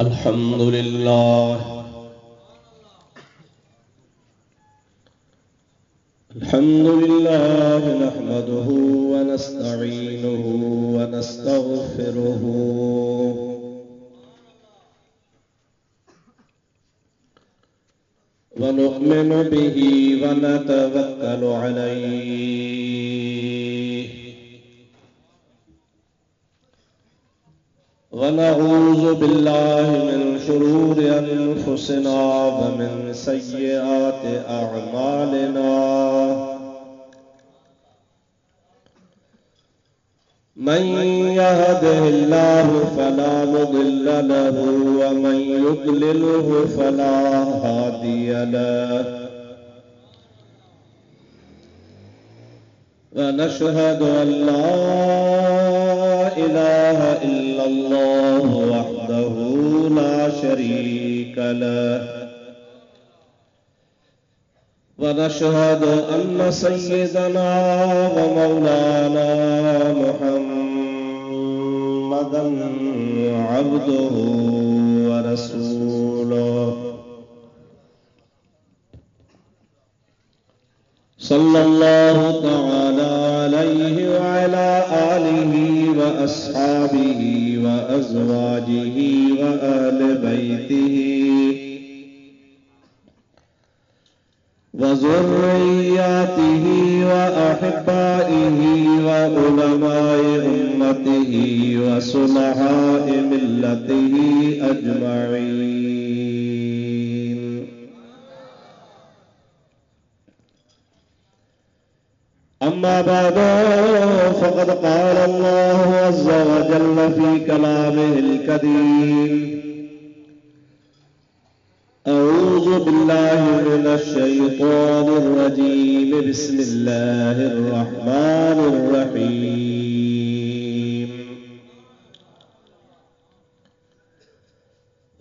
الحمد لله نحمده ونستعينه ونستغفره ونؤمن به ونتوكل عليه ونعوذ بالله من شرور أنفسنا ومن سيئات أعمالنا من يهده الله فلا مضل له ومن يضلله فلا هادي له ونشهد أن لا إله إلا الله وحده لا شريك له ونشهد أن سيدنا ومولانا محمدا عبده ورسوله صلى الله تعالى عليه وعلى آله وأصحابه وأزواجه وأهل بيته وذرياته وأحبائه وعلماء أمته وصلحاء ملته أجمعين. أما بعد فقد قال الله عز وجل في كلامه الكريم: أعوذ بالله من الشيطان الرجيم بسم الله الرحمن الرحيم.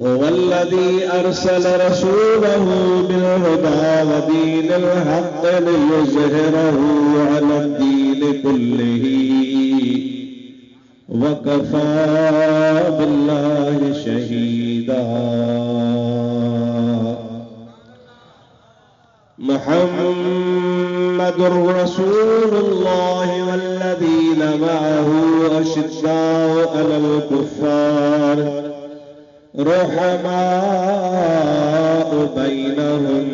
هو الذي أرسل رسوله بالهدى ودين الحق ليظهره على الدين كله وكفى بالله شهيدا. محمد رسول الله والذين معه أشداء على الكفار رحماء بينهم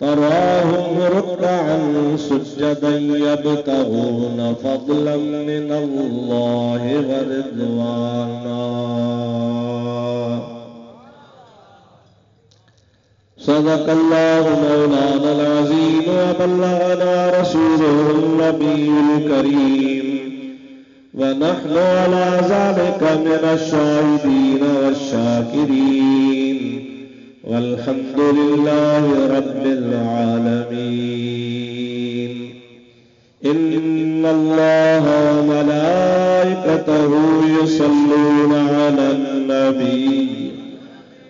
تراهم ركعا سجدا يبتغون فضلا من الله ورضوانا. صدق الله مولانا العظيم وبلغنا رسوله النبي الكريم ونحن على ذلك من الشاهدين والشاكرين والحمد لله رب العالمين. إن الله وملائكته يصلون على النبي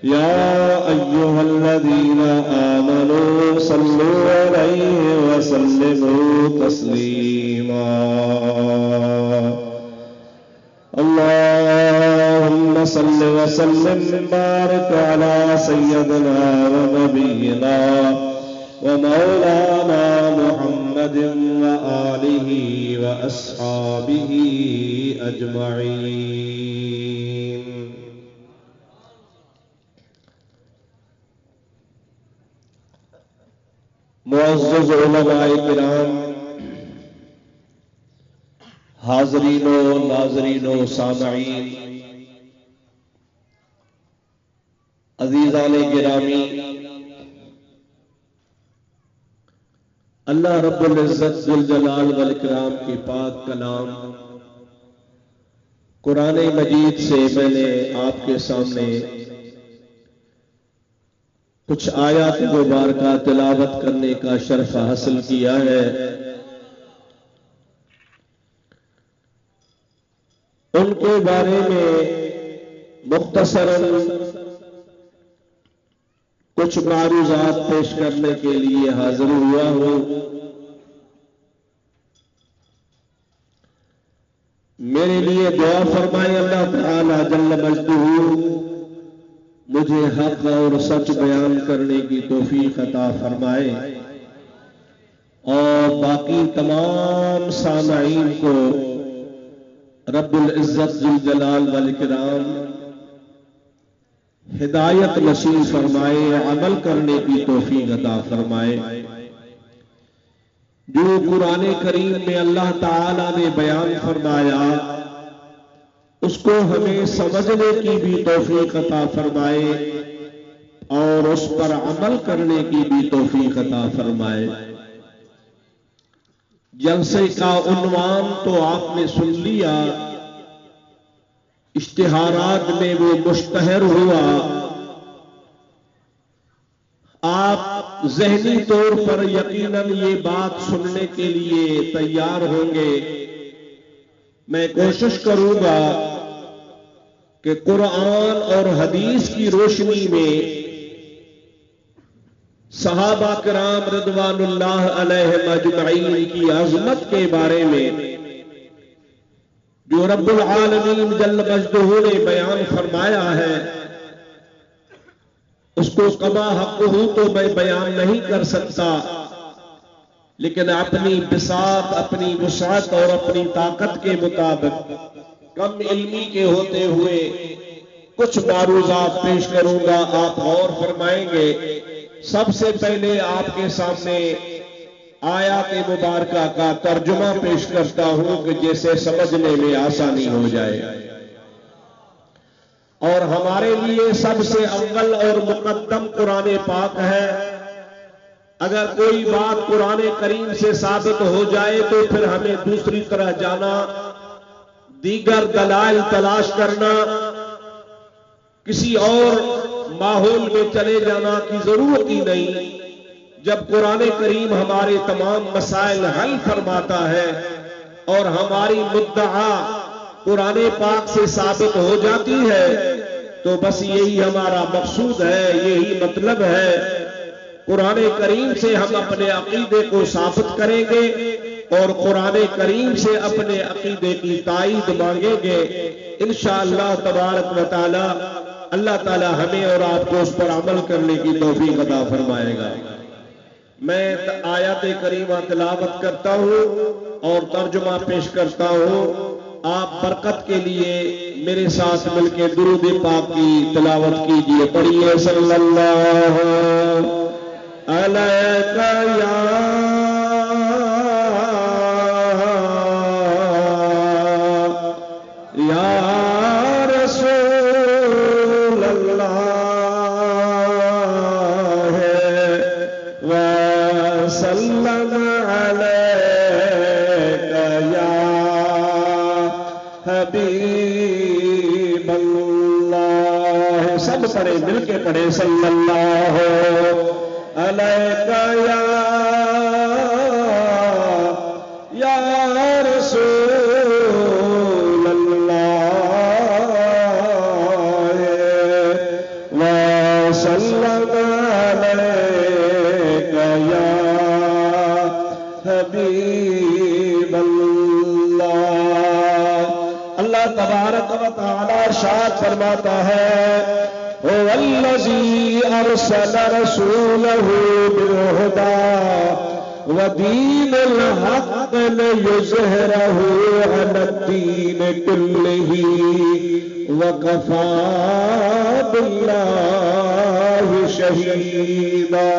يا أيها الذين آمنوا صلوا عليه وسلموا تسليما. اللهم صل وسلم وبارك على سيدنا ونبينا ومولانا محمد وآله وأصحابه أجمعين. معزز علماء کرام، حاضرین و ناظرین و سامعین، عزیزان گرامی، اللہ رب العزت ذوالجلال والاکرام کی پاک کلام قرآن مجید سے میں نے آپ کے سامنے کچھ آیات مبارکہ تلاوت کرنے کا شرف حاصل کیا ہے. ان کے بارے میں مختصراً کچھ معروضات پیش کرنے کے لیے حاضر ہوا ہوں. میرے لیے دعا فرمائے اللہ تعالی جل مجدہ مجھے حق اور سچ بیان کرنے کی توفیق عطا فرمائے اور باقی تمام سامعین کو رب العزت ذوالجلال والاکرام ہدایت نصیب فرمائے، عمل کرنے کی توفیق عطا فرمائے۔ جو قرآن کریم میں اللہ تعالی نے بیان فرمایا اس کو ہمیں سمجھنے کی بھی توفیق عطا فرمائے اور اس پر عمل کرنے کی بھی توفیق عطا فرمائے۔ جلسے کا عنوان تو آپ نے سن لیا، اشتہارات میں وہ مشتہر ہوا، آپ ذہنی طور پر یقیناً یہ بات سننے کے لیے تیار ہوں گے۔ میں کوشش کروں گا کہ قرآن اور حدیث کی روشنی میں صحابہ کرام رضوان اللہ علیہم اجمعین کی عظمت کے بارے میں جو رب العالمین جل مجدہ نے بیان فرمایا ہے اس کو کما حقہ تو میں بیان نہیں کر سکتا، لیکن اپنی بساط، اپنی وسعت اور اپنی طاقت کے مطابق کم علمی کے ہوتے ہوئے کچھ معروضات پیش کروں گا، آپ غور فرمائیں گے۔ سب سے پہلے آپ کے سامنے آیات مبارکہ کا ترجمہ پیش کرتا ہوں کہ جیسے سمجھنے میں آسانی ہو جائے، اور ہمارے لیے سب سے اول اور مقدم قرآن پاک ہے۔ اگر کوئی بات قرآن کریم سے ثابت ہو جائے تو پھر ہمیں دوسری طرح جانا، دیگر دلائل تلاش کرنا، کسی اور ماحول میں چلے جانا کی ضرورت ہی نہیں۔ جب قرآن کریم ہمارے تمام مسائل حل فرماتا ہے اور ہماری مدعا قرآن پاک سے ثابت ہو جاتی ہے تو بس یہی ہمارا مقصود ہے، یہی مطلب ہے۔ قرآن کریم سے ہم اپنے عقیدے کو ثابت کریں گے اور قرآن کریم سے اپنے عقیدے کی تائید مانگیں گے انشاءاللہ تبارک و تعالی۔ اللہ تعالی ہمیں اور آپ کو اس پر عمل کرنے کی توفیق عطا فرمائے گا۔ میں آیات کریمہ تلاوت کرتا ہوں اور ترجمہ پیش کرتا ہوں، آپ برکت کے لیے میرے ساتھ مل کے درود پاک کی تلاوت کیجئے۔ پڑھیے صلی اللہ علیہ یا رسول اللہ وسلم علیک یا حبیب اللہ۔ سب پڑھے، مل کے پڑھے، صلی اللہ علیک یا رسول اللہ وسلم علیک یا حبیب اللہ۔ اللہ تبارک و تعالی ارشاد فرماتا ہے هو الذي أرسل رسوله بالهدى ودين الحق ليظهره على الدين كله وكفى بالله شهيدا۔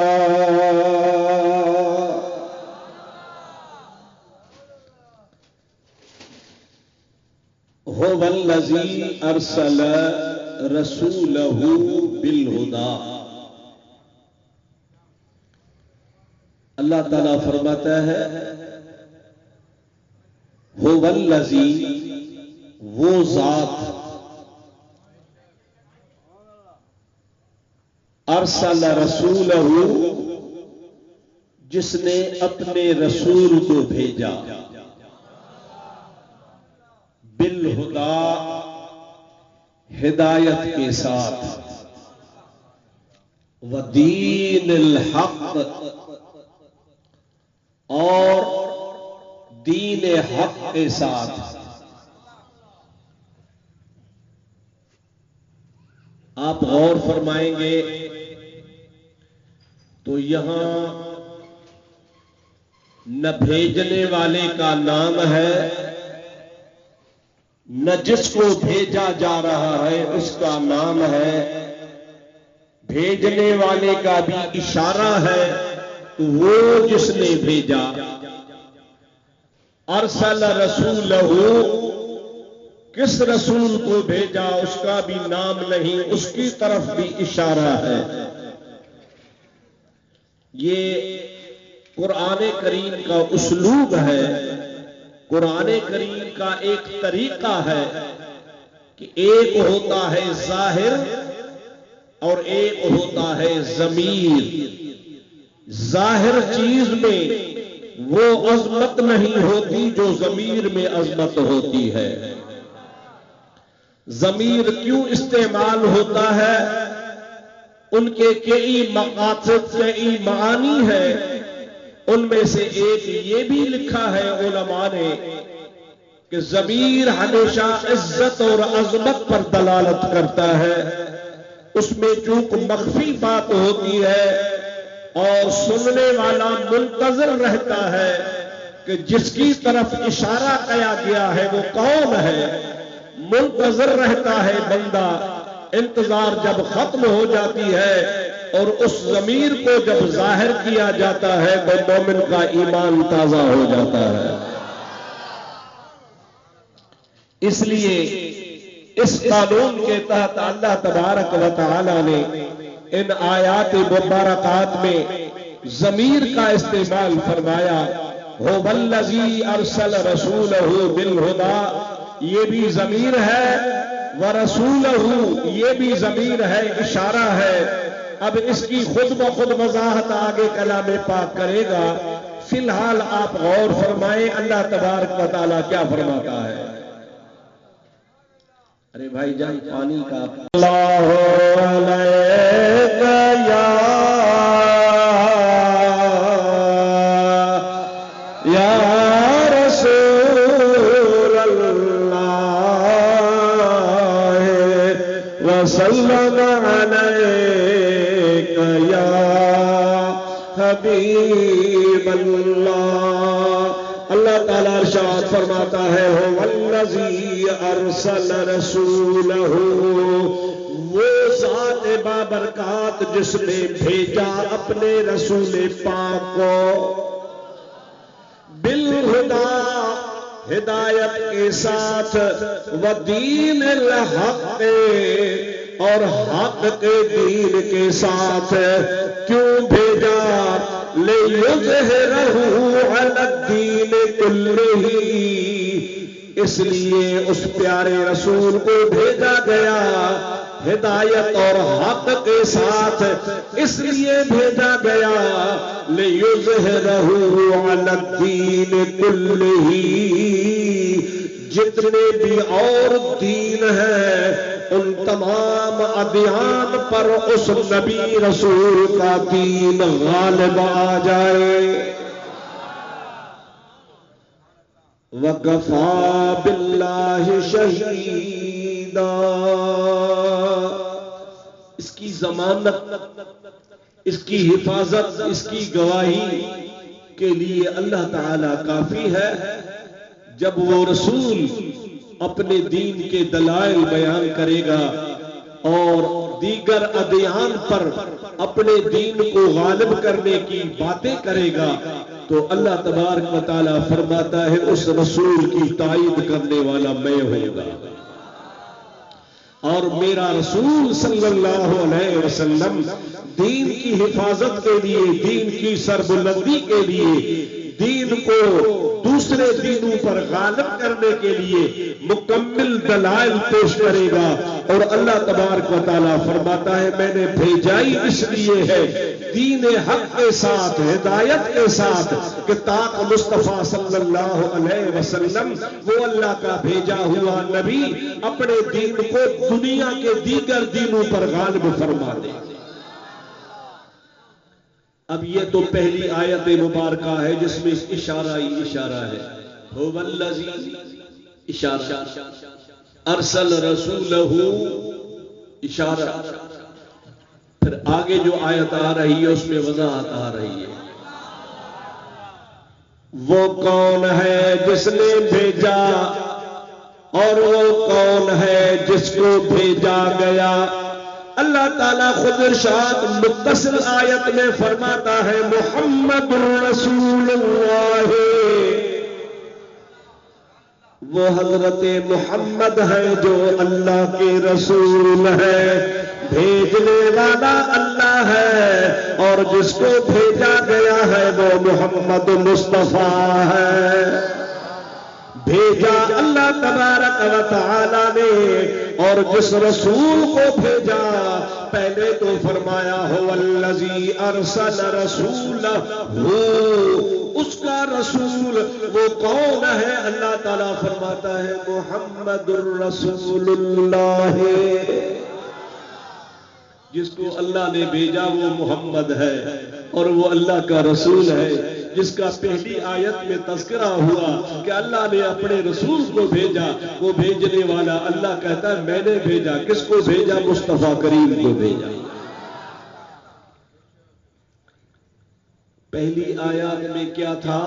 هو الذي أرسل رسولہ بالہدی۔ اللہ تعالیٰ فرماتا ہے هو الذی، وہ ذات، ارسل رسولہ، جس نے اپنے رسول کو بھیجا، بالہدی، ہدایت کے ساتھ، ودین الحق، اور دین حق کے ساتھ۔ آپ غور فرمائیں گے تو یہاں نہ بھیجنے والے کا نام ہے، نہ جس کو بھیجا جا رہا ہے اس کا نام ہے۔ بھیجنے والے کا بھی اشارہ ہے تو وہ جس نے بھیجا، ارسل رسولہ، کس رسول کو بھیجا اس کا بھی نام نہیں، اس کی طرف بھی اشارہ ہے۔ یہ قرآن کریم کا اسلوب ہے، قرآن کریم کا ایک طریقہ ہے کہ ایک ہوتا ہے ظاہر اور ایک ہوتا ہے ضمیر۔ ظاہر چیز میں وہ عظمت نہیں ہوتی جو ضمیر میں عظمت ہوتی ہے۔ ضمیر کیوں استعمال ہوتا ہے؟ ان کے کئی مقاصد، کئی معانی ہیں، ان میں سے ایک یہ بھی لکھا ہے علماء نے کہ ضمیر ہمیشہ عزت اور عظمت پر دلالت کرتا ہے۔ اس میں چونکہ مخفی بات ہوتی ہے اور سننے والا منتظر رہتا ہے کہ جس کی طرف اشارہ کیا گیا ہے وہ کون ہے، منتظر رہتا ہے بندہ۔ انتظار جب ختم ہو جاتی ہے اور اس ضمیر کو جب ظاہر کیا جاتا ہے تو مومن کا ایمان تازہ ہو جاتا ہے۔ اس لیے اس قانون کے تحت اللہ تبارک و تعالی نے ان آیات مبارکات میں ضمیر کا استعمال فرمایا۔ هو الذی ارسل رسولہ بالہدی، یہ بھی ضمیر ہے، ورسولہ یہ بھی ضمیر ہے، اشارہ ہے۔ اب اس کی خود بخود وضاحت آگے کلام پاک کرے گا۔ فی الحال آپ غور فرمائیں اللہ تبارک و تعالیٰ کیا فرماتا ہے۔ ارے بھائی جان پانی کا اللہ علیہ یا رسول اللہ وسلم علیک یا حبیب اللہ۔ اللہ تعالیٰ ارشاد فرماتا ہے هو الذی ارسل رسولہ، وہ ذات بابرکات جس نے بھیجا اپنے رسول پاک کو، بالہدی ہدایت کے ساتھ، ودین الحق اور حق کے دین کے ساتھ۔ کیوں بھیجا؟ لِیُظْہِرَہُ عَلَى الدِّینِ کُلِّهِ، اس لیے اس پیارے رسول کو بھیجا گیا ہدایت اور حق کے ساتھ، اس لیے بھیجا گیا لِیُظْہِرَہُ عَلَى الدِّینِ کُلِّهِ، جتنے بھی اور دین ہیں ان تمام ادیان پر اس نبی رسول کا دین غالب آ جائے۔ وَكَفَى بِاللَّهِ شَهِيدًا، اس کی ضمانت، اس کی حفاظت، اس کی گواہی کے لیے اللہ تعالی کافی ہے۔ جب وہ رسول اپنے دین کے دلائل بیان کرے گا اور دیگر ادیان پر اپنے دین کو غالب کرنے کی باتیں کرے گا تو اللہ تبارک و تعالیٰ فرماتا ہے اس رسول کی تائید کرنے والا میں ہوں گا، اور میرا رسول صلی اللہ علیہ وسلم دین کی حفاظت کے لیے، دین کی سربلندی کے لیے، دین کو دوسرے دینوں پر غالب کرنے کے لیے مکمل دلائل پیش کرے گا۔ اور اللہ تبارک و تعالیٰ فرماتا ہے میں نے بھیجائی اس لیے ہے دین حق کے ساتھ، ہدایت کے ساتھ، کہ تاکہ مصطفیٰ صلی اللہ علیہ وسلم وہ اللہ کا بھیجا ہوا نبی اپنے دین کو دنیا کے دیگر دینوں پر غالب فرما دے۔ اب یہ تو پہلی آیت مبارکہ ہے جس میں اشارہ ہی اشارہ ہے۔ هو الذی اشارہ ارسل رسولہ اشارہ. پھر آگے جو آیت آ رہی ہے اس میں وضاحت آ رہی ہے. وہ کون ہے جس نے بھیجا اور وہ کون ہے جس کو بھیجا گیا. اللہ تعالیٰ خود ارشاد متصل آیت میں فرماتا ہے محمد رسول اللہ. وہ حضرت محمد ہے جو اللہ کے رسول ہے. بھیجنے والا اللہ ہے اور جس کو بھیجا گیا ہے وہ محمد مصطفیٰ ہے. بھیجا اللہ تبارک و تعالی نے اور جس رسول کو بھیجا پہلے تو فرمایا هو الذی ارسل رسولہ، اس کا رسول وہ کون ہے؟ اللہ تعالیٰ فرماتا ہے محمد الرسول اللہ. جس کو اللہ نے بھیجا وہ محمد ہے اور وہ اللہ کا رسول ہے. جس کا پہلی آیت میں تذکرہ ہوا کہ اللہ نے اپنے رسول کو بھیجا، وہ بھیجنے والا اللہ کہتا ہے میں نے بھیجا. کس کو بھیجا؟ مصطفیٰ کریم کو بھیجا. پہلی آیات میں کیا تھا؟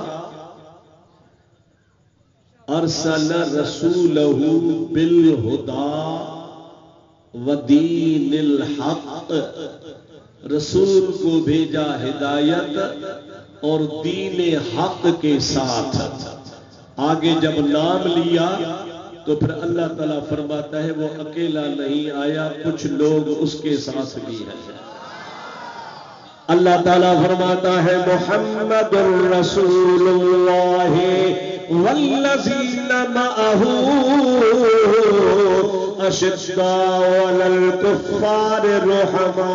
ارسل رسولہ بالہدی ودین الحق. رسول کو بھیجا ہدایت اور دین حق کے ساتھ. آگے جب نام لیا تو پھر اللہ تعالیٰ فرماتا ہے وہ اکیلا نہیں آیا، کچھ لوگ اس کے ساتھ بھی ہیں. اللہ تعالیٰ فرماتا ہے محمد الرسول اللہ والذین معہ اشداء علی الکفار رحماء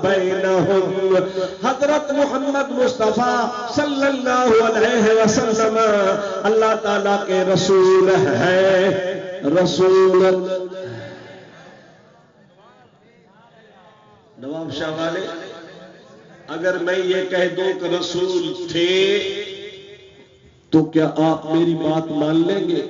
بینہم. حضرت محمد مصطفیٰ صلی اللہ علیہ وسلم اللہ تعالیٰ کے رسول ہے. رسول نواب شاہ والے، اگر میں یہ کہہ دوں کہ رسول تھے تو کیا آپ میری بات مان لیں گے؟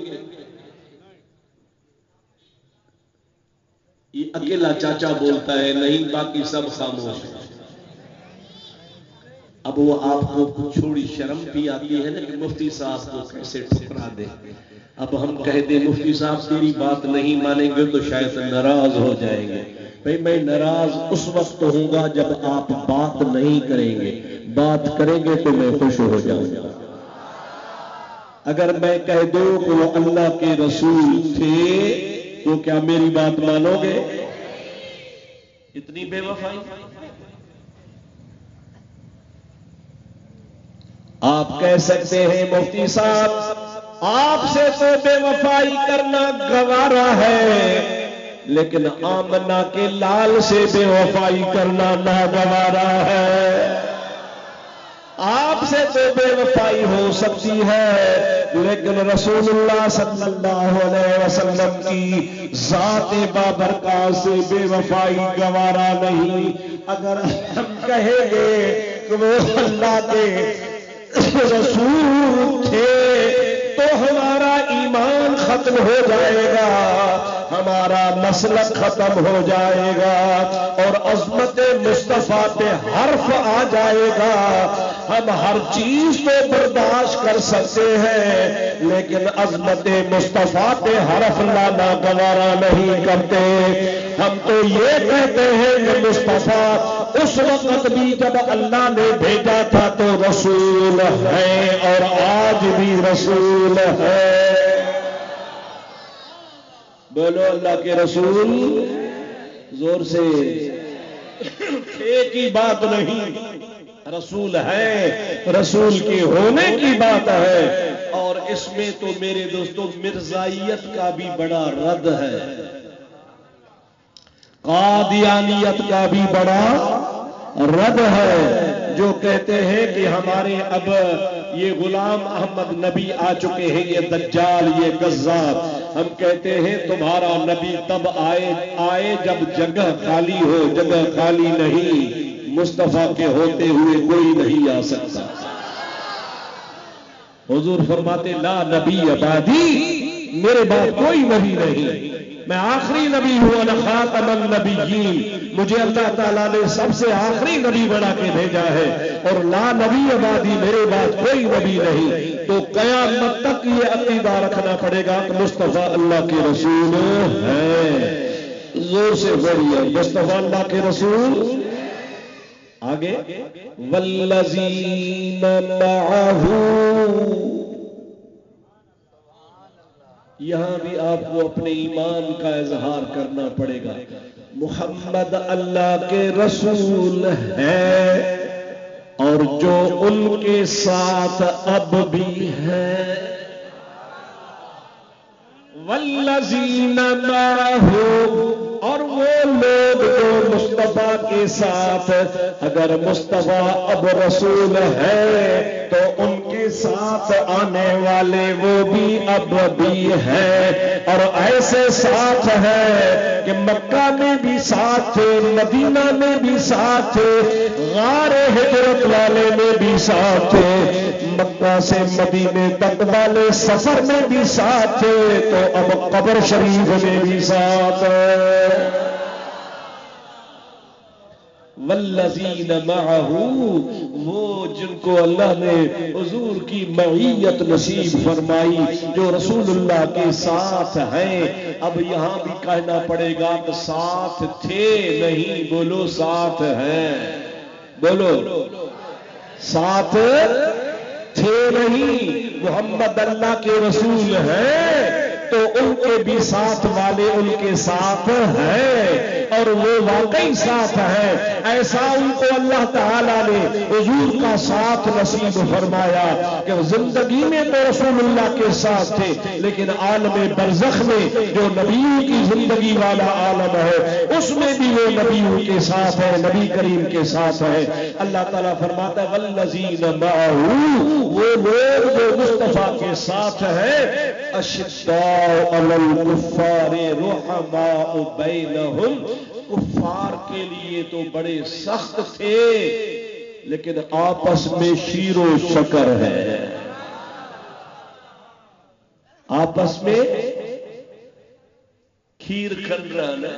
یہ اکیلا چاچا بولتا ہے نہیں، باقی سب خاموش ہیں. اب وہ آپ کو تھوڑی شرم بھی آتی ہے نا کہ مفتی صاحب کو کیسے ٹھکرا دے. اب ہم کہہ دیں مفتی صاحب تیری بات نہیں مانیں گے تو شاید ناراض ہو جائیں گے. بھئی میں ناراض اس وقت ہوں گا جب آپ بات نہیں کریں گے، بات کریں گے تو میں خوش ہو جاؤں گا. اگر میں کہہ دوں کہ وہ اللہ کے رسول تھے تو کیا میری بات مانو گے؟ اتنی بے وفائی. آپ کہہ سکتے ہیں مفتی صاحب آپ سے تو بے وفائی کرنا گوارا ہے، لیکن آمنہ کے لال سے بے وفائی کرنا ناگوارا ہے. آپ سے تو بے وفائی ہو سکتی ہے لیکن رسول اللہ صلی اللہ علیہ وسلم کی ذات بابرکات سے بے وفائی گوارا نہیں. اگر ہم کہیں گے کہ وہ اللہ کے رسول تھے تو ہمارا ایمان ختم ہو جائے گا، ہمارا مسلک ختم ہو جائے گا اور عظمت مصطفیٰ پہ حرف آ جائے گا. ہم ہر چیز کو برداشت کر سکتے ہیں لیکن عظمت مصطفیٰ پہ حرف لانا گوارا نہیں کرتے. ہم تو یہ کہتے ہیں کہ مصطفیٰ اس وقت بھی جب اللہ نے بھیجا تھا تو رسول ہے اور آج بھی رسول ہے. بولو اللہ کے رسول زور سے. ایک ہی بات نہیں، رسول ہے، رسول کے ہونے کی بات ہے. اور اس میں تو میرے دوستوں مرزائیت کا بھی بڑا رد ہے، قادیانیت کا بھی بڑا رد ہے. جو کہتے ہیں کہ ہمارے اب یہ غلام احمد نبی آ چکے ہیں، یہ دجال، یہ کذاب. ہم کہتے ہیں تمہارا نبی تب آئے جب جگہ خالی ہو. جگہ خالی نہیں، مصطفیٰ کے ہوتے ہوئے کوئی نہیں آ سکتا. حضور فرماتے لا نبی بعدی، میرے بعد کوئی نبی نہیں. میں آخری نبی ہوں، انا خاتم النبیین، مجھے اللہ تعالیٰ نے سب سے آخری نبی بنا کے بھیجا ہے، اور لا نبی بعدی، میرے بعد کوئی نبی نہیں۔ تو قیامت تک یہ عقیدہ رکھنا پڑے گا کہ مصطفیٰ اللہ کے رسول ہیں۔ زور سے بولیے مصطفیٰ اللہ کے رسول۔ آگے والذین معہ، یہاں بھی آپ کو اپنے ایمان کا اظہار کرنا پڑے گا۔ محمد اللہ کے رسول ہے اور جو ان کے ساتھ اب بھی ہے، والذین معہ، اور وہ لوگ جو مصطفیٰ کے ساتھ، اگر مصطفیٰ اب رسول ہے تو ان کے ساتھ آنے والے وہ بھی اب بھی ہے، اور ایسے ساتھ ہے کہ مکہ میں بھی ساتھ تھے، مدینہ میں بھی ساتھ تھے، غار ہجرت والے میں بھی ساتھ تھے، مکہ سے مدینے تک والے سفر میں بھی ساتھ تھے، تو اب قبر شریف میں بھی ساتھ ہے۔ والذین معہ، وہ جن کو اللہ نے حضور کی معیت نصیب فرمائی، جو رسول اللہ کے ساتھ ہیں۔ اب یہاں بھی کہنا پڑے گا کہ ساتھ تھے نہیں، بولو ساتھ ہیں، بولو ساتھ تھے نہیں، محمد اللہ کے رسول ہیں تو ان کے بھی ساتھ والے ان کے ساتھ ہیں، اور وہ واقعی ساتھ ہیں۔ ایسا ان کو اللہ تعالیٰ نے حضور کا ساتھ نصیب فرمایا کہ زندگی میں تو رسول اللہ کے ساتھ تھے، لیکن عالم برزخ میں جو نبیوں کی زندگی والا عالم ہے اس میں بھی وہ نبیوں کے ساتھ ہے، نبی کریم کے ساتھ ہے۔ اللہ تعالیٰ فرماتا ہے والذین معہ، وہ لوگ جو مصطفیٰ کے ساتھ ہیں، اشداء علی الکفار رحماء بینہم، کفار کے لیے تو بڑے سخت تھے لیکن آپس میں شیر و شکر ہے، آپس میں کھیر کھنڈرانا،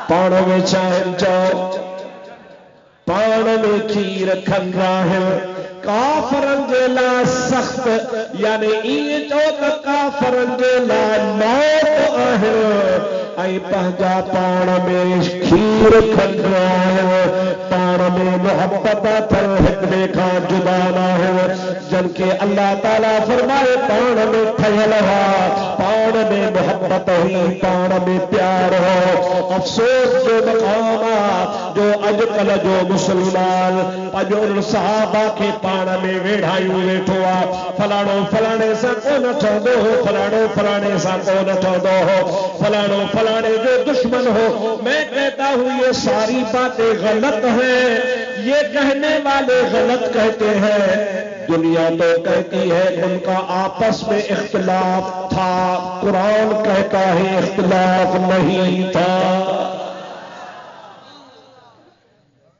پان میں چاہن چاؤ، پان میں کھیر کھنڈرا ہے، کافرن جیلا سخت، یعنی این چوک کافرن جیلا موت آہے، اے پہنجا پان میں کھیر کھنڈرا ہے، پان میں محبت تھر حکمے کا جدانا ہے، جن کے اللہ تعالیٰ فرمائے پان میں تھیل ہوا، پان میں محبت ہوئی، پان میں پیار ہو۔ افسوس جو مقامات جو اجکل جو مسلمان پجور صحابہ کے پان میں ویڑھائیوں ویٹھوا، فلانو فلانے سا کو نہ ٹھو دو، فلانو فلانے سا کو نہ ٹھو دو، فلانو فلانے جو دشمن ہو۔ میں کہتا ہوں یہ ساری باتیں غلط ہیں، یہ کہنے والے غلط کہتے ہیں، دنیا تو کہتی ہے ان کا آپس میں اختلاف تھا، قرآن کہتا ہے اختلاف نہیں تھا۔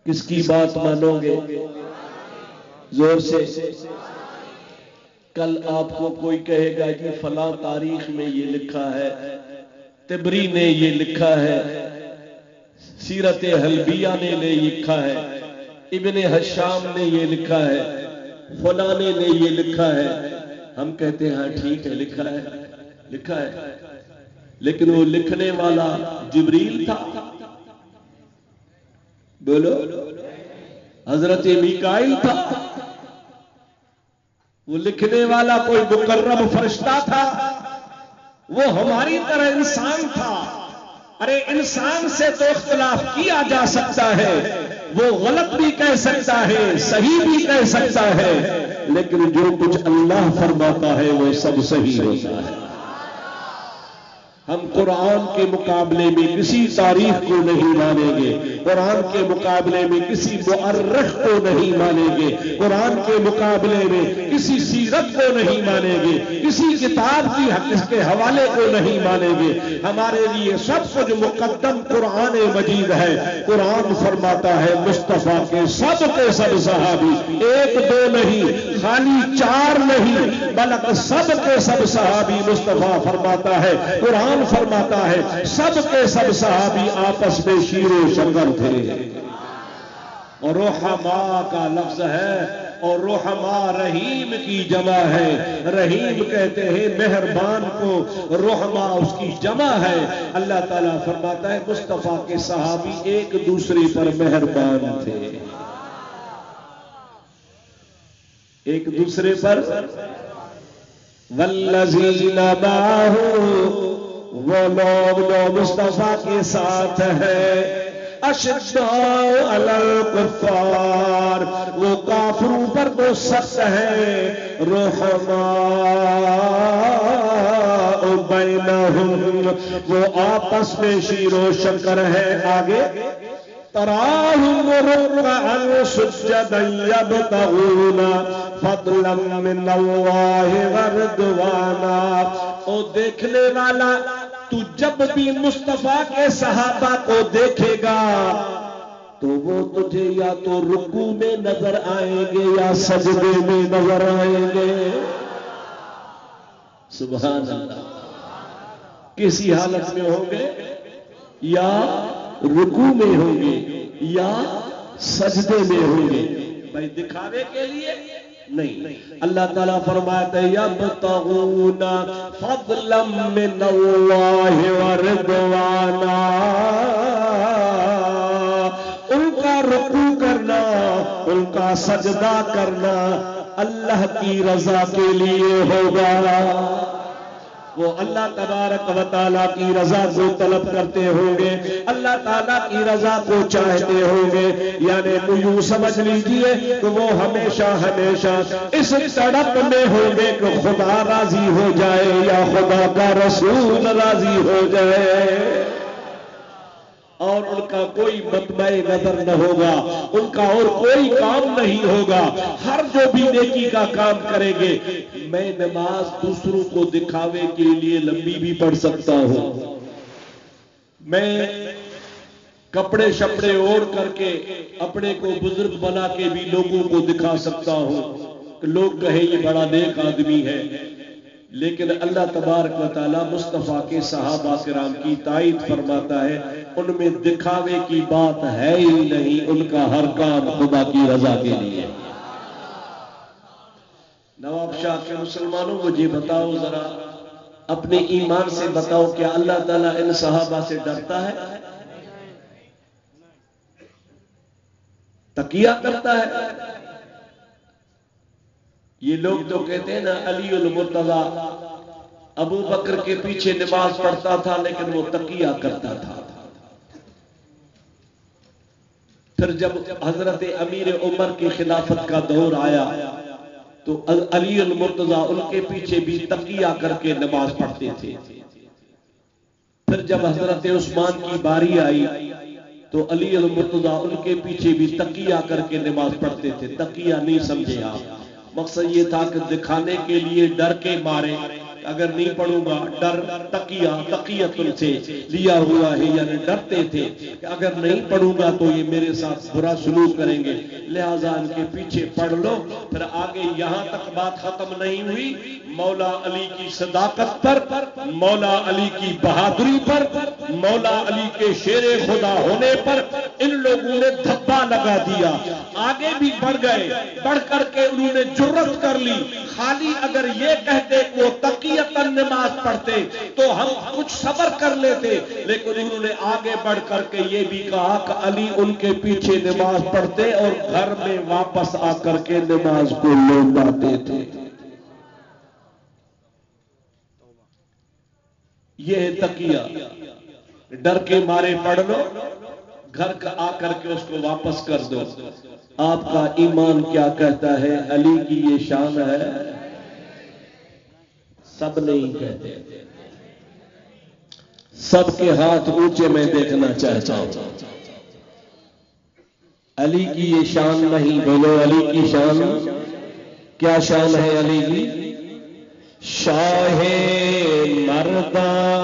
کس کی بات مانو گے؟ زور سے۔ کل آپ کو کوئی کہے گا کہ فلاں تاریخ میں یہ لکھا ہے، تبری نے یہ لکھا ہے، سیرت حلبیہ نے لکھا ہے، ابن حشام نے یہ لکھا ہے، فلانے نے یہ لکھا ہے، ہم کہتے ہیں ہاں ٹھیک ہے لکھا ہے، لکھا ہے، لیکن وہ لکھنے والا جبریل تھا، بولو حضرت میکائیل تھا، وہ لکھنے والا کوئی مکرم فرشتہ تھا، وہ ہماری طرح انسان تھا۔ ارے انسان سے تو اختلاف کیا جا سکتا ہے، وہ غلط بھی کہہ سکتا ہے، صحیح بھی کہہ سکتا ہے، لیکن جو کچھ اللہ فرماتا ہے وہ سب صحیح ہوتا ہے۔ ہم قرآن کے مقابلے میں کسی تاریخ کو نہیں مانیں گے، قرآن کے مقابلے میں کسی مؤرخ کو نہیں مانیں گے، قرآن کے مقابلے میں کسی سیرت کو نہیں مانیں گے، کسی کتاب کی اس کے حوالے کو نہیں مانیں گے۔ ہمارے لیے سب کچھ مقدم قرآن مجید ہے۔ قرآن فرماتا ہے مصطفیٰ کے سب صحابی، ایک دو نہیں، خالی چار نہیں، بلکہ سب کے سب صحابی مصطفیٰ فرماتا ہے، قرآن فرماتا ہے سب کے سب صحابی آپس میں شیر و شکر تھے۔ اور رحماء کا لفظ ہے، اور رحماء رحیم کی جمع ہے۔ رحیم کہتے ہیں مہربان کو، رحماء اس کی جمع ہے۔ اللہ تعالیٰ فرماتا ہے مصطفیٰ کے صحابی ایک دوسرے پر مہربان تھے، ایک دوسرے پر۔ والذین معہ، وہ لوگ جو مصطفیٰ کے ساتھ ہیں، اشداء علی الکفار، وہ کافروں پر تو سخت ہے، رحماء بینہم، وہ آپس میں شیر و شکر ہے۔ آگے تراہم رکعا سجدا یبتغون فضلا من اللہ ورضوانا۔ او دیکھنے والا، تو جب بھی مصطفیٰ کے صحابہ کو دیکھے گا تو وہ تجھے یا تو رکوع میں نظر آئیں گے یا سجدے میں نظر آئیں گے۔ سبحان اللہ، کسی حالت میں ہوں گے، یا رکوع میں ہوں گے یا سجدے میں ہوں گے۔ بھائی دکھاوے کے لیے نہیں، اللہ تعالیٰ فرماتے ہیں یبتغون فضلا من اللہ ورضوانا، ان کا رکوع کرنا، ان کا سجدہ کرنا اللہ کی رضا کے لیے ہوگا۔ وہ اللہ تبارک و تعالیٰ کی رضا کو طلب کرتے ہوں گے، اللہ تعالیٰ کی رضا کو چاہتے ہوں گے، یعنی تو یوں سمجھ لیجئے کہ وہ ہمیشہ ہمیشہ اس تڑپ میں ہوں گے کہ خدا راضی ہو جائے یا خدا کا رسول راضی ہو جائے، اور ان کا کوئی مطمع نظر نہ ہوگا، ان کا اور کوئی کام نہیں ہوگا۔ ہر جو بھی نیکی کا کام کریں گے، میں نماز دوسروں کو دکھاوے کے لیے لمبی بھی پڑھ سکتا ہوں، میں کپڑے شپڑے اوڑھ کر کے اپنے کو بزرگ بنا کے بھی لوگوں کو دکھا سکتا ہوں کہ لوگ کہیں یہ بڑا نیک آدمی ہے، لیکن اللہ تبارک و تعالیٰ مصطفیٰ کے صحابہ کرام کی تائید فرماتا ہے ان میں دکھاوے کی بات ہے ہی نہیں، ان کا ہر کام خدا کی رضا کے لیے۔ نواب شاہ کے مسلمانوں مجھے بتاؤ ذرا، اپنے ایمان سے بتاؤ، کیا اللہ تعالیٰ ان صحابہ سے ڈرتا ہے؟ تقیہ کرتا ہے؟ یہ لوگ تو کہتے ہیں نا علی المرتضیٰ ابو بکر کے پیچھے نماز پڑھتا تھا لیکن وہ تقیہ کرتا تھا۔ پھر جب حضرت امیر عمر کی خلافت کا دور آیا تو علی المرتضیٰ ان کے پیچھے بھی تقیہ کر کے نماز پڑھتے تھے۔ پھر جب حضرت عثمان کی باری آئی تو علی المرتضیٰ ان کے پیچھے بھی تقیہ کر کے نماز پڑھتے تھے۔ تقیہ نہیں سمجھے آپ، مقصد یہ تھا کہ دکھانے کے لیے ڈر کے مارے، اگر نہیں پڑھوں گا ڈر، تقیت ان سے لیا ہوا ہے، یعنی ڈرتے تھے کہ اگر نہیں پڑھوں گا تو یہ میرے ساتھ برا سلوک کریں گے، لہذا ان کے پیچھے پڑھ لو۔ پھر آگے یہاں تک بات ختم نہیں ہوئی، مولا علی کی صداقت پر، مولا علی کی بہادری پر، مولا علی کے شیر خدا ہونے پر ان لوگوں نے دھبا لگا دیا۔ آگے بھی بڑھ گئے، بڑھ کر کے انہوں نے جرأت کر لی، خالی اگر یہ کہتے کہ وہ تقیتاً نماز پڑھتے تو ہم کچھ صبر کر لیتے، لیکن انہوں نے آگے بڑھ کر کے یہ بھی کہا کہ علی ان کے پیچھے نماز پڑھتے اور گھر میں واپس آ کر کے نماز کو لوٹاتے تھے۔ یہ ہے تقیہ، ڈر کے مارے پڑھ لو، گھر کا آ کر کے اس کو واپس کر دو۔ آپ کا ایمان کیا کہتا ہے؟ علی کی یہ شان ہے؟ سب نہیں کہتے۔ سب کے ہاتھ اونچے میں دیکھنا چاہتا ہوں. علی کی یہ شان نہیں. بولو علی کی شان کیا شان ہے علی کی؟ شاہ مرداں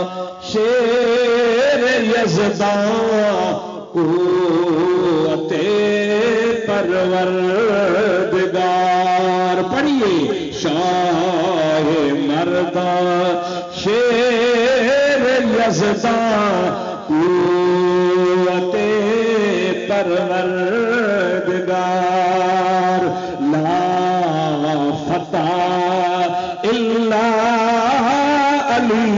شیر یزداں قوت پروردگار. پڑھیے شاہ مرداں شیر یزداں قوت پروردگار. لا فتح الا علی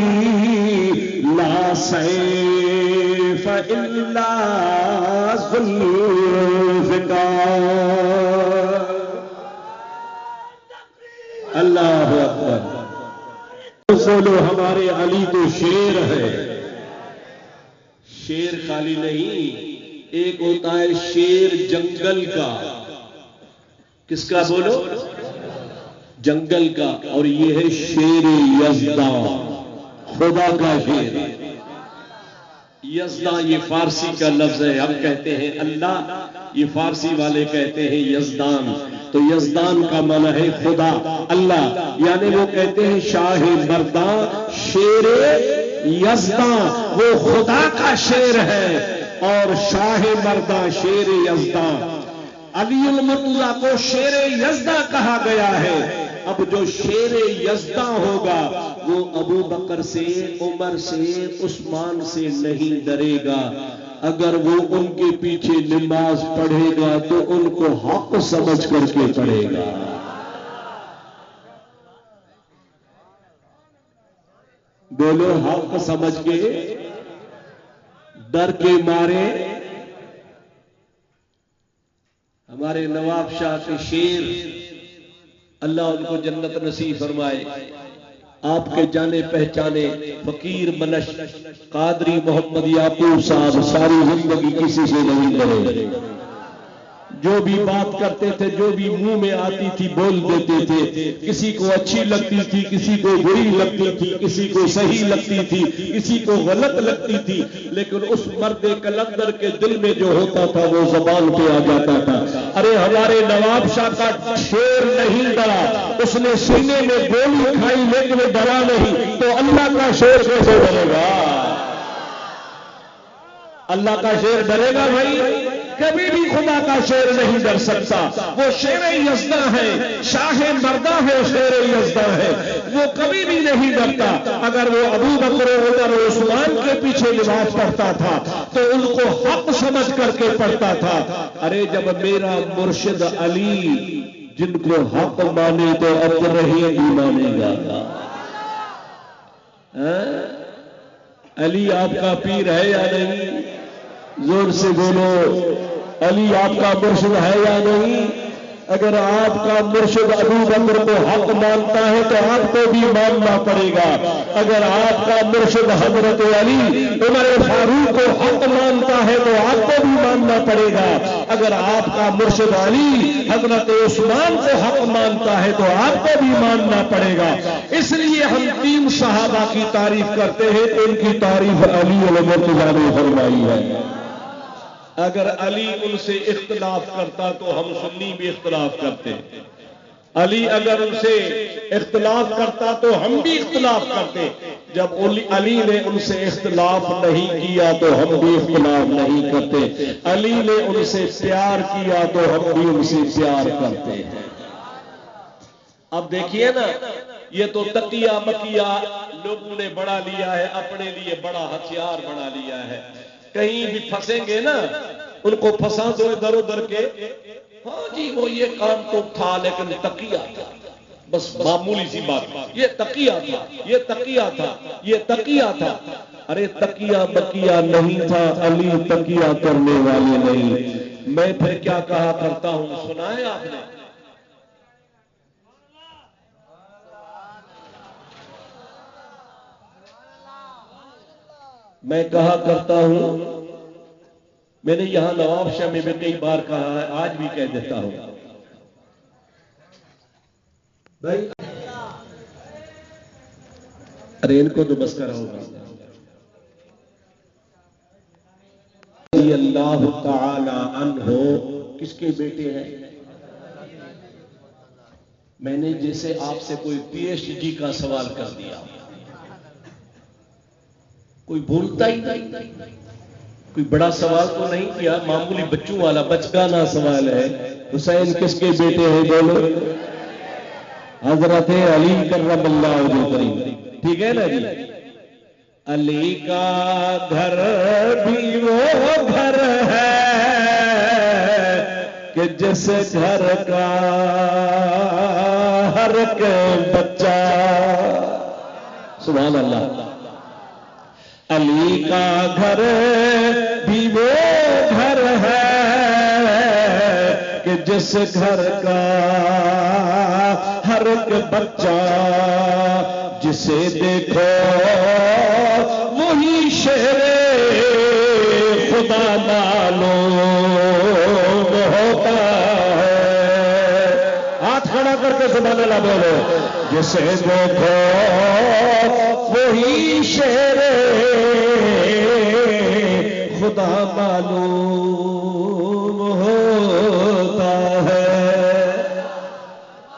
لا سیف الا ذوالفقار. اللہ اکبر. بولو ہمارے علی تو شیر ہے. شیر خالی نہیں، ایک ہوتا ہے شیر جنگل کا. کس کا؟ بولو جنگل کا. اور یہ ہے شیر یزداں، خدا کا شیر. یزداں یہ فارسی کا لفظ ہے. ہم کہتے ہیں اللہ، یہ فارسی والے کہتے ہیں یزدان. تو یزدان کا معنی ہے خدا، اللہ. یعنی وہ کہتے ہیں شاہ مرداں شیر یزداں، وہ خدا کا شیر ہے. اور شاہ مرداں شیر یزداں. علی المرتضیٰ کو شیر یزداں کہا گیا ہے. اب جو شیر یزداں ہوگا وہ ابو بکر سے، عمر سے، عثمان سے نہیں ڈرے گا. اگر وہ ان کے پیچھے نماز پڑھے گا تو ان کو حق سمجھ کر کے پڑھے گا. بولو حق سمجھ کے، ڈر کے مارے. ہمارے نواب شاہ کے شیر، اللہ ان کو جنت نصیب فرمائے. آپ کے جانے پہچانے فقیر منش قادری محمد یعقوب صاحب ساری زندگی کسی سے نہیں ڈرے. جو بھی بات کرتے تھے، جو بھی منہ میں آتی تھی بول دیتے تھے. کسی کو اچھی لگتی تھی، کسی کو بری لگتی تھی، کسی کو صحیح لگتی تھی، کسی کو غلط لگتی تھی. لیکن اس مرد کلندر کے دل میں جو ہوتا تھا وہ زبان پہ آ جاتا تھا. ارے ہمارے نواب شاہ کا شیر نہیں ڈرا، اس نے سینے میں گولی کھائی لیکن وہ ڈرا نہیں. تو اللہ کا شیر کیسے ڈرے گا؟ اللہ کا شیر ڈرے گا بھائی؟ کبھی بھی خدا کا شیر نہیں ڈر سکتا. وہ شیر یزداں ہے، شاہ مرداں ہے، شیر یزداں ہے. وہ کبھی بھی نہیں ڈرتا. اگر وہ ابو بکر عمر و عثمان کے پیچھے نماز پڑھتا تھا تو ان کو حق سمجھ کر کے پڑھتا تھا. ارے جب میرا مرشد علی جن کو حق مانے تو اب نہیں مانے گا. علی آپ کا پیر ہے یا نہیں؟ زور سے بولو. علی آپ کا مرشد ہے یا نہیں؟ اگر آپ کا مرشد ابو بکر کو حق مانتا ہے تو آپ کو بھی ماننا پڑے گا. اگر آپ کا مرشد حضرت علی عمر فاروق کو حق مانتا ہے تو آپ کو بھی ماننا پڑے گا. اگر آپ کا مرشد علی حضرت عثمان کو حق مانتا ہے تو آپ کو بھی ماننا پڑے گا. اس لیے ہم تین صحابہ کی تعریف کرتے ہیں تو ان کی تعریف علی المرتضیٰ نے فرمائی ہے. اگر علی ان سے اختلاف کرتا تو ہم سنی بھی اختلاف کرتے. علی اگر ان سے اختلاف کرتا تو ہم بھی اختلاف کرتے. جب علی نے ان سے اختلاف نہیں کیا تو ہم بھی اختلاف نہیں کرتے. علی نے ان سے پیار کیا تو ہم بھی ان سے پیار کرتے ہیں. اب دیکھیے نا، یہ تو تقیہ مکیہ لوگوں نے بڑا لیا ہے، اپنے لیے بڑا ہتھیار بنا لیا ہے. کہیں بھی پھنسیں گے نا، ان کو پھنسا دو ادھر ادھر کے. ہاں جی وہ یہ کام تو تھا لیکن تقیہ تھا، بس معمولی سی بات. یہ تقیہ تھا، یہ تقیہ تھا، یہ تقیہ تھا. ارے تقیہ مکیہ نہیں تھا، علی تقیہ کرنے والے نہیں. میں پھر کیا کہا کرتا ہوں، سنا ہے آپ نے؟ میں کہا کرتا ہوں، میں نے یہاں نواب شاہ میں بھی کئی بار کہا ہے، آج بھی کہہ دیتا ہوں بھائی. ارے ان کو تو بس کرا ہوگا. رضی اللہ تعالی عنہ کس کے بیٹے ہیں؟ میں نے جیسے آپ سے کوئی پی ایچ ڈی کا سوال کر دیا، کوئی بھولتا ہی نہیں، کوئی بڑا سوال تو نہیں کیا، معمولی بچوں والا بچگانہ سوال ہے، حسین کس کے بیٹے ہیں؟ بولو، حضرت علی کرم اللہ وجہہ، ٹھیک ہے نا جی؟ علی کا گھر بھی وہ گھر ہے کہ جس گھر کا ہر ایک بچہ، سبحان اللہ، علی کا گھر بھی وہ گھر ہے کہ جس گھر کا ہر ایک بچہ جسے دیکھو وہی شیر خدا معلوم ہوتا ہے۔ ہاتھ کھڑا کر کے سبحان اللہ بولو، جسے دیکھو وہی شیر خدا معلوم ہوتا ہے۔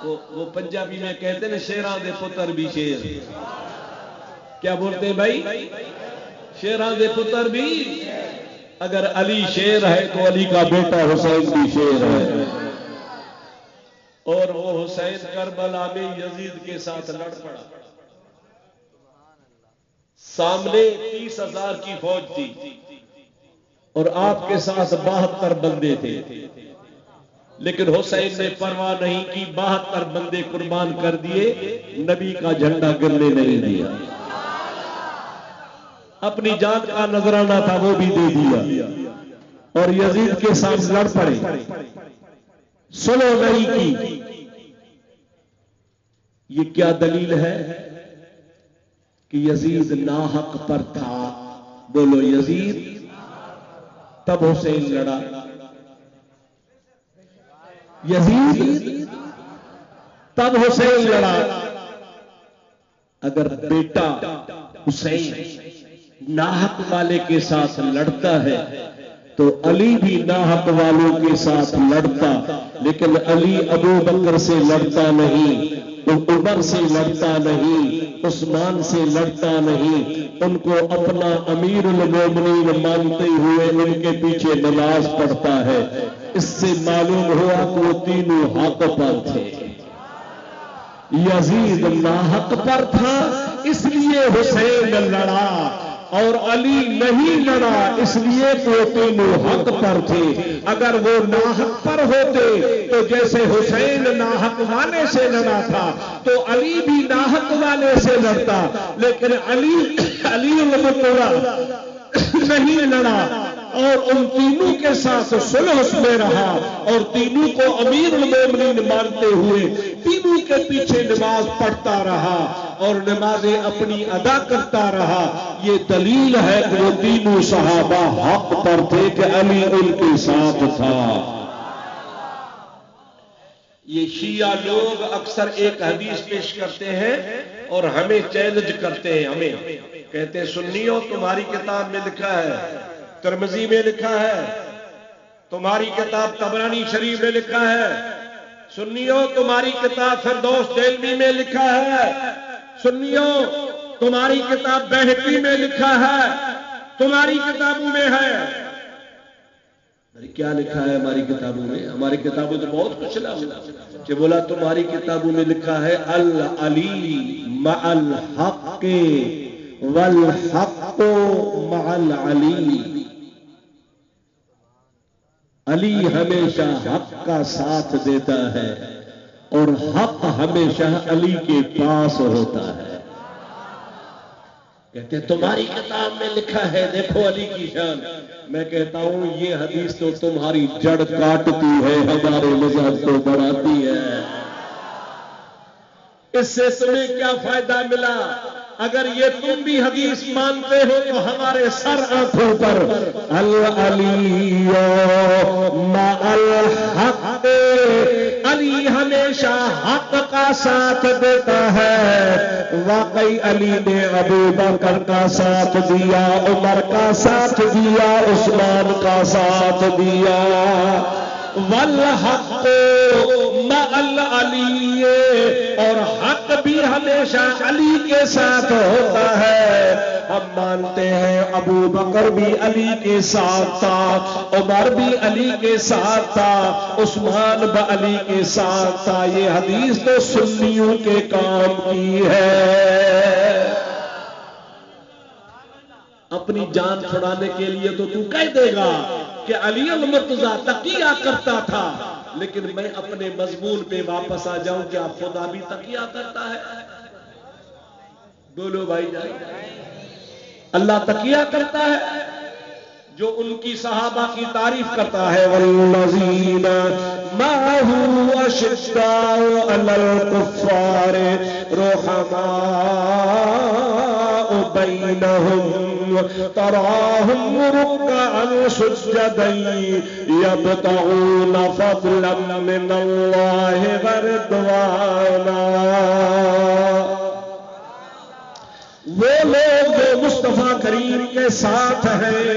وہ پنجابی میں کہتے ہیں شیراں دے پتر بھی شیر، کیا بولتے ہیں بھائی؟ شیراں دے پتر بھی، اگر علی شیر ہے تو علی کا بیٹا حسین بھی شیر ہے۔ اور وہ حسین کربلا میں یزید کے ساتھ لڑ پڑا، سامنے 30,000 کی فوج تھی اور آپ کے ساتھ 72 بندے تھے، لیکن حسین نے پرواہ نہیں کی، 72 بندے قربان کر دیے، نبی کا جھنڈا گرنے نہیں دیا، اپنی جان کا نذرانہ تھا وہ بھی دے دیا اور یزید کے ساتھ لڑ پڑے، سلو نہیں کی۔ یہ کیا دلیل ہے کہ یزید ناحق پر تھا؟ بولو یزید، تب حسین لڑا، یزید تب حسین لڑا۔ اگر بیٹا حسین ناحق والے کے ساتھ لڑتا ہے تو علی بھی ناحق والوں کے ساتھ لڑتا، لیکن علی ابو بکر سے لڑتا نہیں، عمر سے لڑتا نہیں، عثمان سے لڑتا نہیں، ان کو اپنا امیر المومنین مانتے ہوئے ان کے پیچھے نماز پڑھتا ہے۔ اس سے معلوم ہوا کہ وہ تینوں حق پر تھے۔ یزید ناحق پر تھا اس لیے حسین لڑا، اور علی نہیں لڑا اس لیے وہ تینوں حق پر تھے۔ اگر وہ ناحق پر ہوتے تو جیسے حسین ناحق والے سے لڑا تھا تو علی بھی ناحق والے سے لڑتا، لیکن علی نہیں لڑا اور ان تینوں کے ساتھ صلح میں رہا اور تینوں کو امیر المومنین مانتے ہوئے تینوں کے پیچھے نماز پڑھتا رہا اور نمازیں اپنی ادا کرتا رہا۔ یہ دلیل ہے کہ وہ تینوں صحابہ حق پر تھے کہ علی ان کے ساتھ تھا۔ یہ شیعہ لوگ اکثر ایک حدیث پیش کرتے ہیں اور ہمیں چیلنج کرتے ہیں، ہمیں کہتے ہیں سنیوں تمہاری کتاب میں لکھا ہے، ترمذی میں لکھا ہے، تمہاری کتاب طبرانی شریف میں لکھا ہے، سنیوں تمہاری کتاب فردوس دہلوی میں لکھا ہے، سنیوں تمہاری کتاب بہقی میں لکھا ہے، تمہاری کتابوں میں ہے۔ کیا لکھا ہے ہماری کتابوں میں؟ ہماری کتابوں تو بہت کچھ لکھا کہ بولا تمہاری کتابوں میں لکھا ہے العلی مع الحق والحق مع العلی، علی ہمیشہ حق کا ساتھ دیتا ہے اور حق ہمیشہ علی کے پاس ہوتا ہے۔ کہتے ہیں تمہاری کتاب میں لکھا ہے دیکھو علی کی شان۔ میں کہتا ہوں یہ حدیث تو تمہاری جڑ کاٹتی ہے، ہمارے مذہب کو بڑھاتی ہے۔ اس سے تمہیں کیا فائدہ ملا؟ اگر یہ تم بھی حدیث مانتے ہو تو ہمارے سر آنکھوں پر العلی مع الحق، علی علی ہمیشہ حق کا ساتھ دیتا ہے. واقعی علی نے ابو بکر کا ساتھ دیا، عمر کا ساتھ دیا، عثمان کا ساتھ دیا. والحق مع العلی، اور حق بھی ہمیشہ علی کے ساتھ ہوتا ہے. ہم مانتے ہیں ابو بکر بھی علی کے ساتھ تھا، عمر بھی علی کے ساتھ تھا، عثمان بھی علی کے ساتھ تھا. یہ حدیث تو سنیوں کے کام کی ہے. اپنی جان چھڑانے کے لیے تو کہہ دے گا کہ علی المرتضیٰ تقیہ کرتا تھا، لیکن میں اپنے مضمون پہ واپس آ جاؤں کہ آپ خدا بھی تقیہ کرتا ہے. بولو بھائی جان، اللہ تقیہ کرتا ہے. جو ان کی صحابہ کی تعریف کرتا ہے والذین معه اشداء علی الکفار رحماء بینہم تراہم رکعا سجدا یبتغون فضلا من اللہ ورضوانا. وہ لوگ جو مصطفیٰ کریم کے ساتھ ہیں،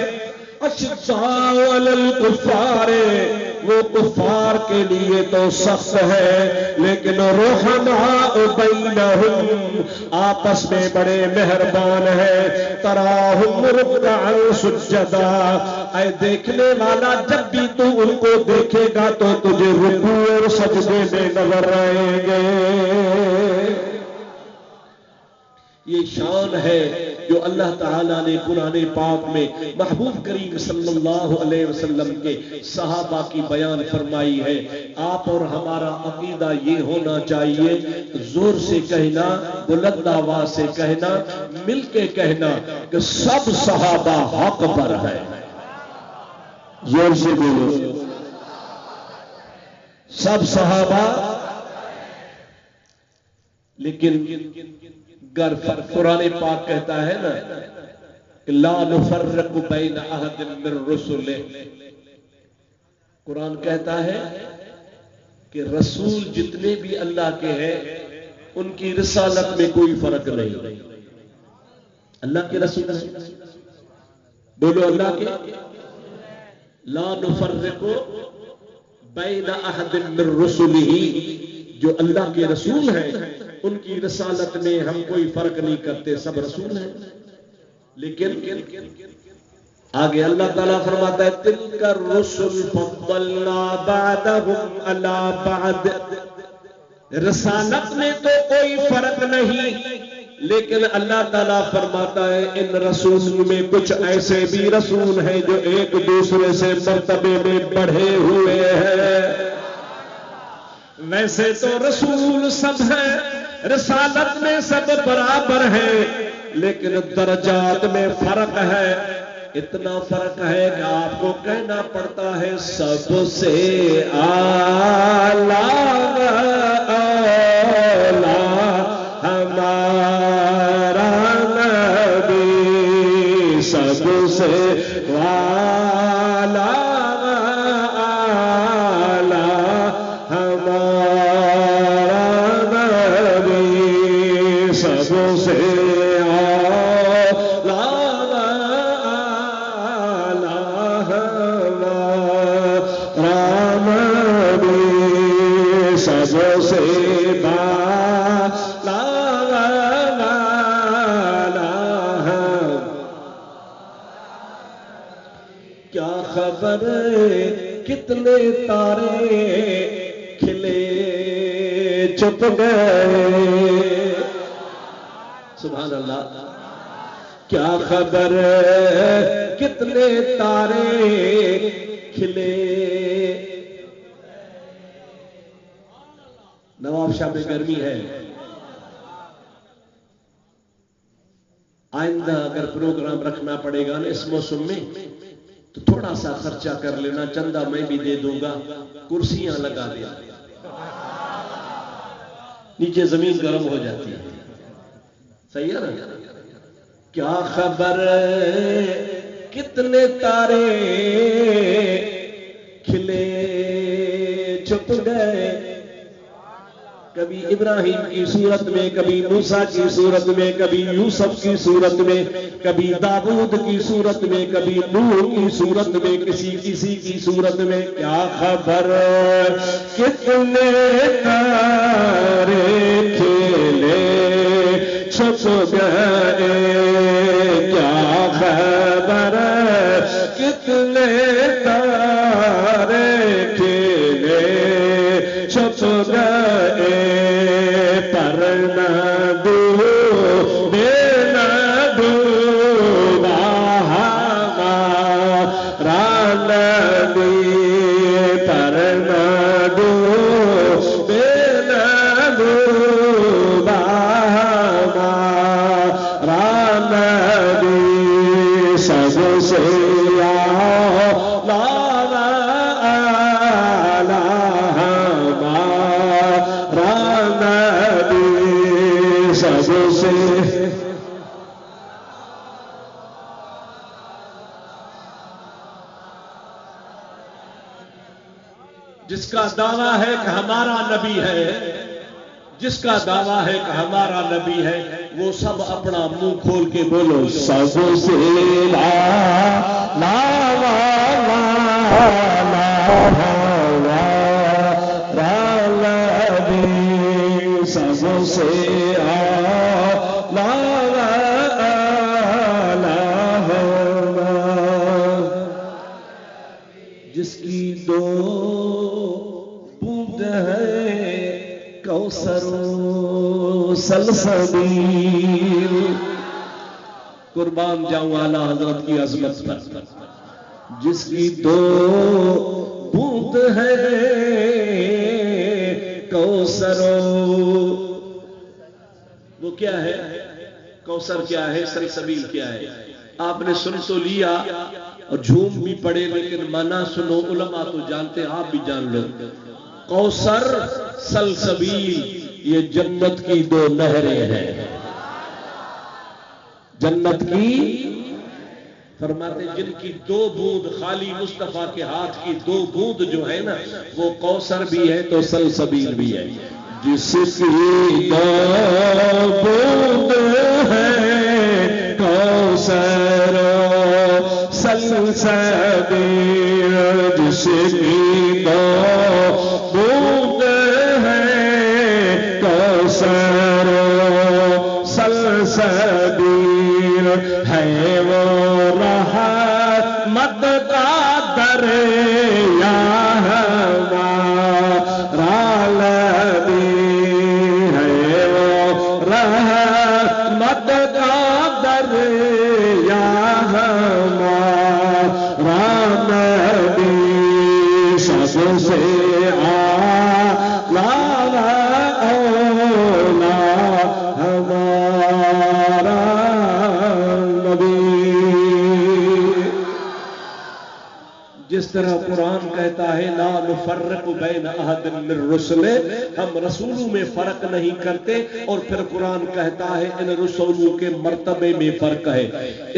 اشداء علی الکفار، وہ کفار کے لیے تو سخت ہے، لیکن رحماء بینہم، آپس میں بڑے مہربان ہیں. تراہم رکعا سجدا، اے دیکھنے والا جب بھی تو ان کو دیکھے گا تو تجھے رکوع اور سجدے میں نظر آئیں گے. یہ شان ہے جو اللہ تعالیٰ نے قرآن پاک میں محبوب کریم صلی اللہ علیہ وسلم کے صحابہ کی بیان فرمائی ہے. آپ اور ہمارا عقیدہ یہ ہونا چاہیے، زور سے کہنا، بلند آواز سے کہنا، مل کے کہنا کہ سب صحابہ حق پر ہے. زور سے بولو، سب صحابہ. لیکن گر قرآن پاک کہتا ہے نا کہ لا نفرق بین احد من رسلہ، قرآن کہتا ہے کہ رسول جتنے بھی اللہ کے ہیں ان کی رسالت میں کوئی فرق نہیں. اللہ کے رسول ہیں، بولو اللہ کے. لا نفرق بین احد من رسلہ، جو اللہ کے رسول ہیں ان کی رسالت میں ہم کوئی فرق نہیں کرتے، سب رسول ہیں. لیکن آگے اللہ تعالیٰ فرماتا ہے تلک الرسل فضلنا بعضهم علی بعض. رسالت میں تو کوئی فرق نہیں، لیکن اللہ تعالیٰ فرماتا ہے ان رسول میں کچھ ایسے بھی رسول ہیں جو ایک دوسرے سے مرتبے میں بڑھے ہوئے ہیں. ویسے تو رسول سب ہیں، رسالت میں سب برابر ہیں، لیکن درجات میں فرق ہے. اتنا فرق ہے کہ آپ کو کہنا پڑتا ہے سب سے اعلیٰ ہمارا نبی، سب سے اعلیٰ کتنے تارے کھلے چھپ گئے. سبحان اللہ. کیا خبر کتنے تارے کھلے. نواب شاہ میں گرمی ہے، آئندہ اگر پروگرام رکھنا پڑے گا نا اس موسم میں تو تھوڑا سا خرچہ کر لینا، چندہ میں بھی دے دوں گا، کرسیاں لگا دیا، نیچے زمین گرم ہو جاتی ہے. صحیح ہے نا. کیا خبر کتنے تارے کھلے چھپ گئے. کبھی ابراہیم کی صورت میں، کبھی موسیٰ کی صورت میں، کبھی یوسف کی صورت میں، کبھی داؤد کی صورت میں، کبھی نوح کی صورت میں، کسی کی صورت میں. کیا خبر کتنے تارے کھیلے چھپ گئے، کیا خبر کتنے تارے کھیلے چھپ گئے، پر نہ ڈوبے نہ ڈوبا ہمارا نبی، پر نہ ڈوبے نہ ڈوبا ہمارا نبی. سب سے جس کا دعویٰ ہے کہ ہمارا نبی ہے، جس کا دعویٰ ہے کہ ہمارا نبی ہے، وہ سب اپنا منہ کھول کے بولو سب سے لا لا سب سے جس کی دو بوند ہے کوثر و سلسبیل. قربان جاؤں اعلیٰ حضرت کی عظمت پر. جس کی دو بوند ہے کوثر، وہ کیا ہے؟ کوثر کیا ہے؟ سلسبیل کیا ہے؟ آپ نے سن تو لیا اور جھوم بھی پڑے، لیکن مانا سنو. علماء تو جانتے، آپ بھی جان لو. کوثر سلسبیل یہ جنت کی دو نہریں ہیں. جنت کی فرماتے جن کی دو بوند، خالی مصطفیٰ کے ہاتھ کی دو بوند جو ہے نا، وہ کوثر بھی ہے تو سلسبیل بھی ہے. جس کی دو بوند ہے کوثر سلسبیل، جس کی دو بوند ہے کوثر سلسبیل، ہے وہ رحمت کا دریا ہمارا نبی، ہے وہ رحمت کا دریا ہمارا نبی. سب سے جس طرح قرآن کہتا ہے لا نفرق بین احد من رسلہ، ہم رسولوں میں فرق نہیں کرتے، اور پھر قرآن کہتا ہے ان رسولوں کے مرتبے میں فرق ہے.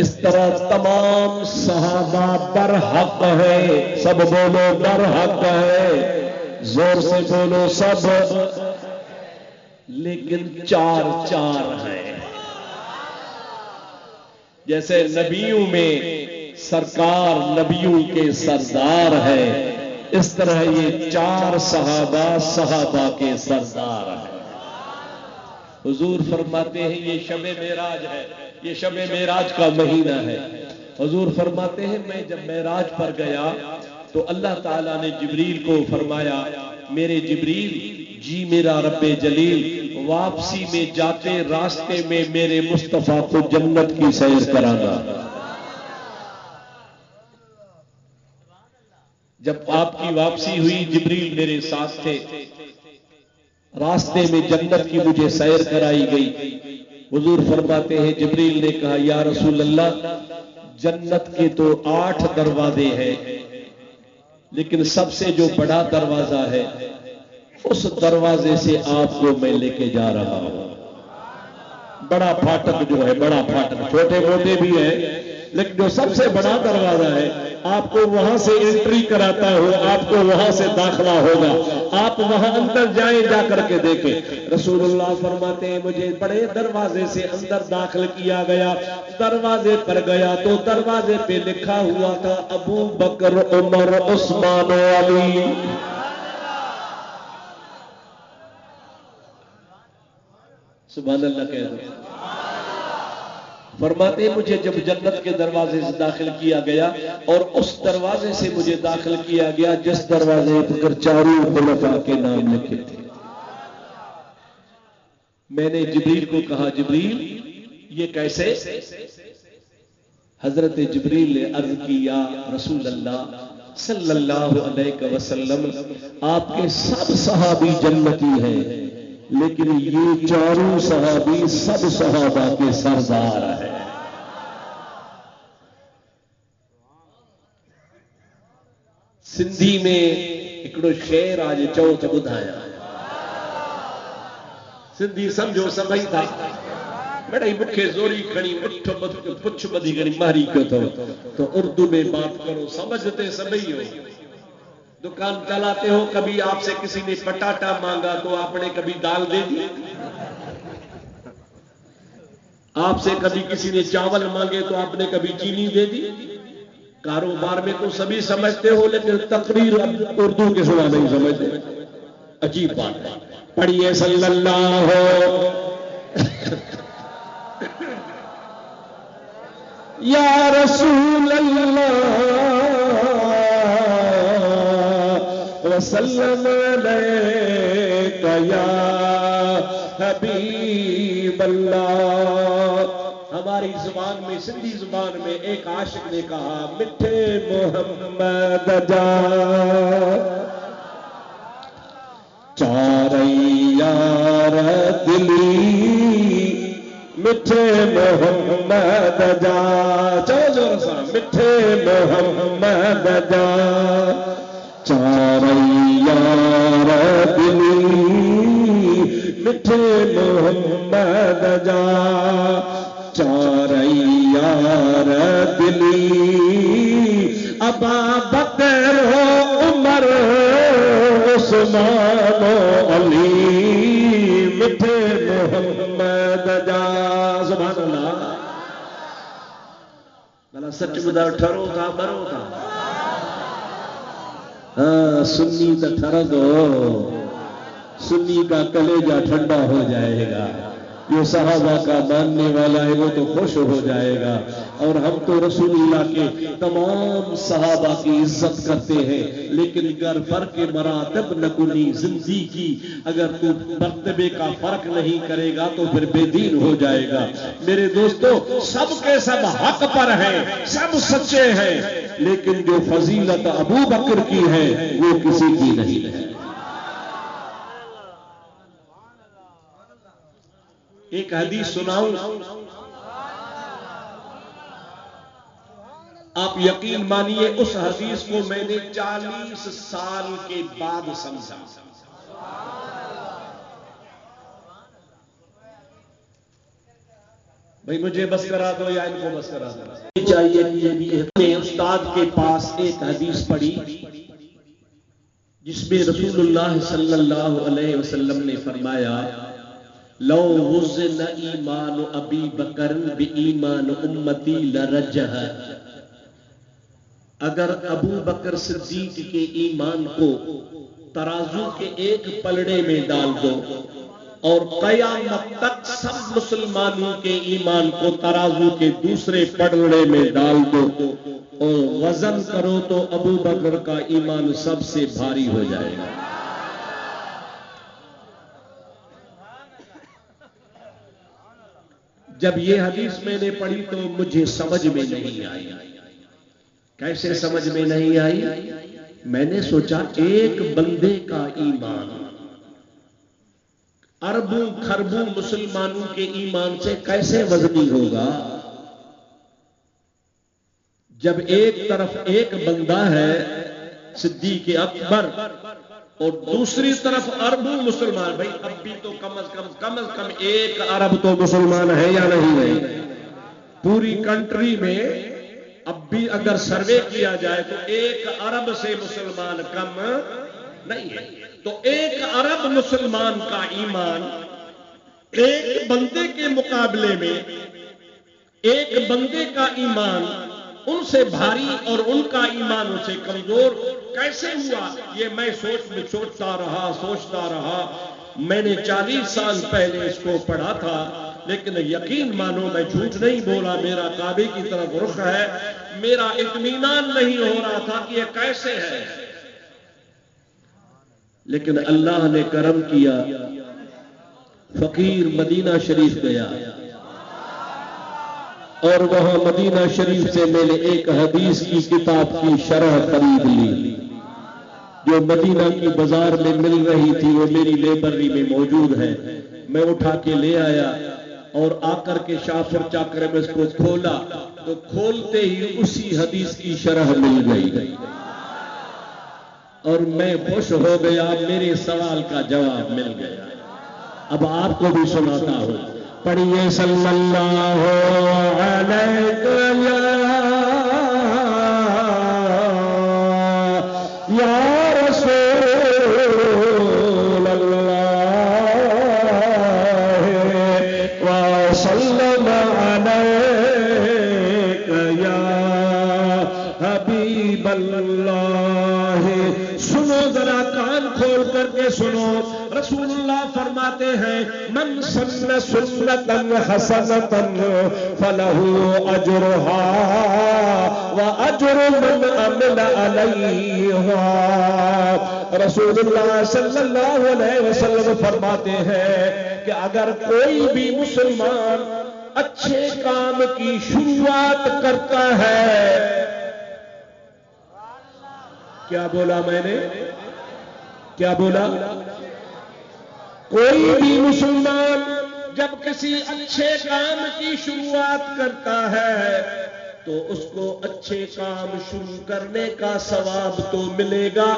اس طرح تمام صحابہ برحق ہے. سب بولو برحق ہے، زور سے بولو سب. لیکن چار چار ہیں. جیسے نبیوں میں سرکار نبیوں کے سردار ہے، اس طرح یہ چار صحابہ کے سردار ہیں. حضور فرماتے ہیں یہ شب معراج ہے، یہ شب معراج کا مہینہ ہے. حضور فرماتے ہیں میں جب معراج پر گیا تو اللہ تعالیٰ نے جبریل کو فرمایا میرے جبریل جی میرا رب جلیل واپسی میں جاتے راستے میں میرے مصطفیٰ کو جنت کی سیر کرانا. جب آپ کی واپسی ہوئی جبریل میرے ساتھ تھے، راستے میں جنت کی مجھے سیر کرائی گئی. حضور فرماتے ہیں جبریل نے کہا یا رسول اللہ جنت کے تو 8 دروازے ہیں، لیکن سب سے جو بڑا دروازہ ہے اس دروازے سے آپ کو میں لے کے جا رہا ہوں. بڑا پھاٹک جو ہے، بڑا پھاٹک، چھوٹے موٹے بھی ہیں لیکن جو سب سے بڑا دروازہ ہے آپ کو وہاں سے انٹری کراتا ہو، آپ کو وہاں سے داخلہ ہوگا، آپ وہاں اندر جائیں، جا کر کے دیکھیں۔ رسول اللہ فرماتے ہیں مجھے بڑے دروازے سے اندر داخل کیا گیا، دروازے پر گیا تو دروازے پہ لکھا ہوا تھا ابو بکر عمر عثمان و علی۔ سبحان اللہ کہہ دو۔ فرماتے ہیں مجھے جب جنت کے دروازے سے داخل کیا گیا اور اس دروازے سے مجھے داخل کیا گیا جس دروازے پر چاروں خلفاء کے نام لکھے تھے، میں نے جبریل کو کہا جبریل یہ کیسے؟ حضرت جبریل نے عرض کی یا رسول اللہ صلی اللہ علیہ وسلم آپ کے سب صحابی جنتی ہیں، لیکن یہ چاروں صحابی سب صحابہ کے سردار ہیں۔ سندھی میں ایکڑو شعر آج چوتھ بدھایا، سندھی سمجھو سمجھ تھا بڑی مکھے زوری کھڑی پچھ بدھی کھڑی ماری کو تو اردو میں بات کرو، سمجھتے سبھی ہو۔ دکان چلاتے ہو، کبھی آپ سے کسی نے پٹاٹا مانگا تو آپ نے کبھی دال دے دی؟ آپ سے کبھی کسی نے چاول مانگے تو آپ نے کبھی چینی دے دی؟ کاروبار میں تو سبھی سمجھتے ہو، لیکن تقریر اردو کے سوا نہیں سمجھتے۔ عجیب بات ہے۔ پڑھیے صلی اللہ یا رسول اللہ وسلم علیک یا حبیب اللہ۔ ہماری زبان میں، سندھی زبان میں ایک عاشق نے کہا میٹھے محمد جا چار یار دلی میٹھے محمد جا، چلو زور سے میٹھے محمد جا چار یار دلی میٹھے محمد جا چار یار دلی ابا بکر ہو عمر عثمان و علی میٹھے محمد جا۔ سبحان اللہ۔ بھلا سچ بدھاؤ ٹھرو تھا مرو تھا؟ ہاں سنی تو ٹھر دو، سنی کا کلیجہ ٹھنڈا ہو جائے گا، جو صحابہ کا ماننے والا ہے وہ تو خوش ہو جائے گا۔ اور ہم تو رسول اللہ کے تمام صحابہ کی عزت کرتے ہیں، لیکن گر فرق مراتب نکنی زندگی کی، اگر تو مرتبے کا فرق نہیں کرے گا تو پھر بے دین ہو جائے گا۔ میرے دوستو سب کے سب حق پر ہیں، سب سچے ہیں، لیکن جو فضیلت ابو بکر کی ہے وہ کسی کی نہیں ہے۔ ایک حدیث سناؤں، آپ یقین مانیے اس حدیث کو میں نے 40 سال کے بعد سمجھا۔ بھئی مجھے بس کرا دو یا ان کو بس کرا دو چاہیے۔ یہ بھی استاد کے پاس ایک حدیث پڑھی جس میں رسول اللہ صلی اللہ علیہ وسلم نے فرمایا لو وزن ایمان ابی بکر بایمان امتی لرجہ، اگر ابو بکر صدیق کے ایمان کو ترازو کے ایک پلڑے میں ڈال دو اور قیامت تک سب مسلمانوں کے ایمان کو ترازو کے دوسرے پلڑے میں ڈال دو اور وزن کرو تو ابو بکر کا ایمان سب سے بھاری ہو جائے گا۔ جب یہ حدیث میں نے پڑھی تو مجھے سمجھ میں نہیں آئی۔ کیسے سمجھ میں نہیں آئی؟ میں نے سوچا ایک بندے کا ایمان اربوں خربوں مسلمانوں کے ایمان سے کیسے وزنی ہوگا؟ جب ایک طرف ایک بندہ ہے صدیق اکبر اور دوسری طرف اربوں مسلمان، بھائی اب بھی تو کم از کم ایک ارب تو مسلمان ہے یا نہیں ہے؟ پوری کنٹری میں اب بھی اگر سروے کیا جائے تو 1 ارب سے مسلمان کم نہیں ہے. تو 1 ارب مسلمان کا ایمان ایک بندے کے مقابلے میں ایک بندے کا ایمان ان سے بھاری اور ان کا ایمان ان سے کمزور کیسے ہوا؟ یہ میں سوچتا رہا. میں نے 40 سال پہلے اس کو پڑھا تھا، لیکن یقین مانو میں جھوٹ نہیں بولا. میرا کعبے کی طرف رخ ہے، میرا اطمینان نہیں ہو رہا تھا کہ یہ کیسے ہے. لیکن اللہ نے کرم کیا، فقیر مدینہ شریف گیا اور وہاں مدینہ شریف سے میں نے ایک حدیث کی کتاب کی شرح خرید لی جو مدینہ کی بازار میں مل رہی تھی، وہ میری لائبریری میں موجود ہے. میں اٹھا کے لے آیا اور آ کر کے شافر چاکر میں اس کو کھولا تو کھولتے ہی اسی حدیث کی شرح مل گئی اور میں خوش ہو گیا. میرے سوال کا جواب مل گیا. اب آپ کو بھی سناتا ہوں، پڑھیے صلی اللہ علیہ یا رسول اللہ وسلم علیک یا حبیب اللہ. سنو ذرا، کان کھول کر کے سنو. رسول اللہ فرماتے ہیں من سن سنتا حسنتا فلہ اجرہا واجر من عمل علیہا. رسول اللہ صلی اللہ علیہ وسلم فرماتے ہیں کہ اگر کوئی بھی مسلمان اچھے کام کی شروعات کرتا ہے، کیا بولا میں نے؟ کیا بولا؟ کوئی بھی مسلمان جب کسی اچھے کام کی شروعات کرتا ہے تو اس کو اچھے کام شروع کرنے کا ثواب تو ملے گا،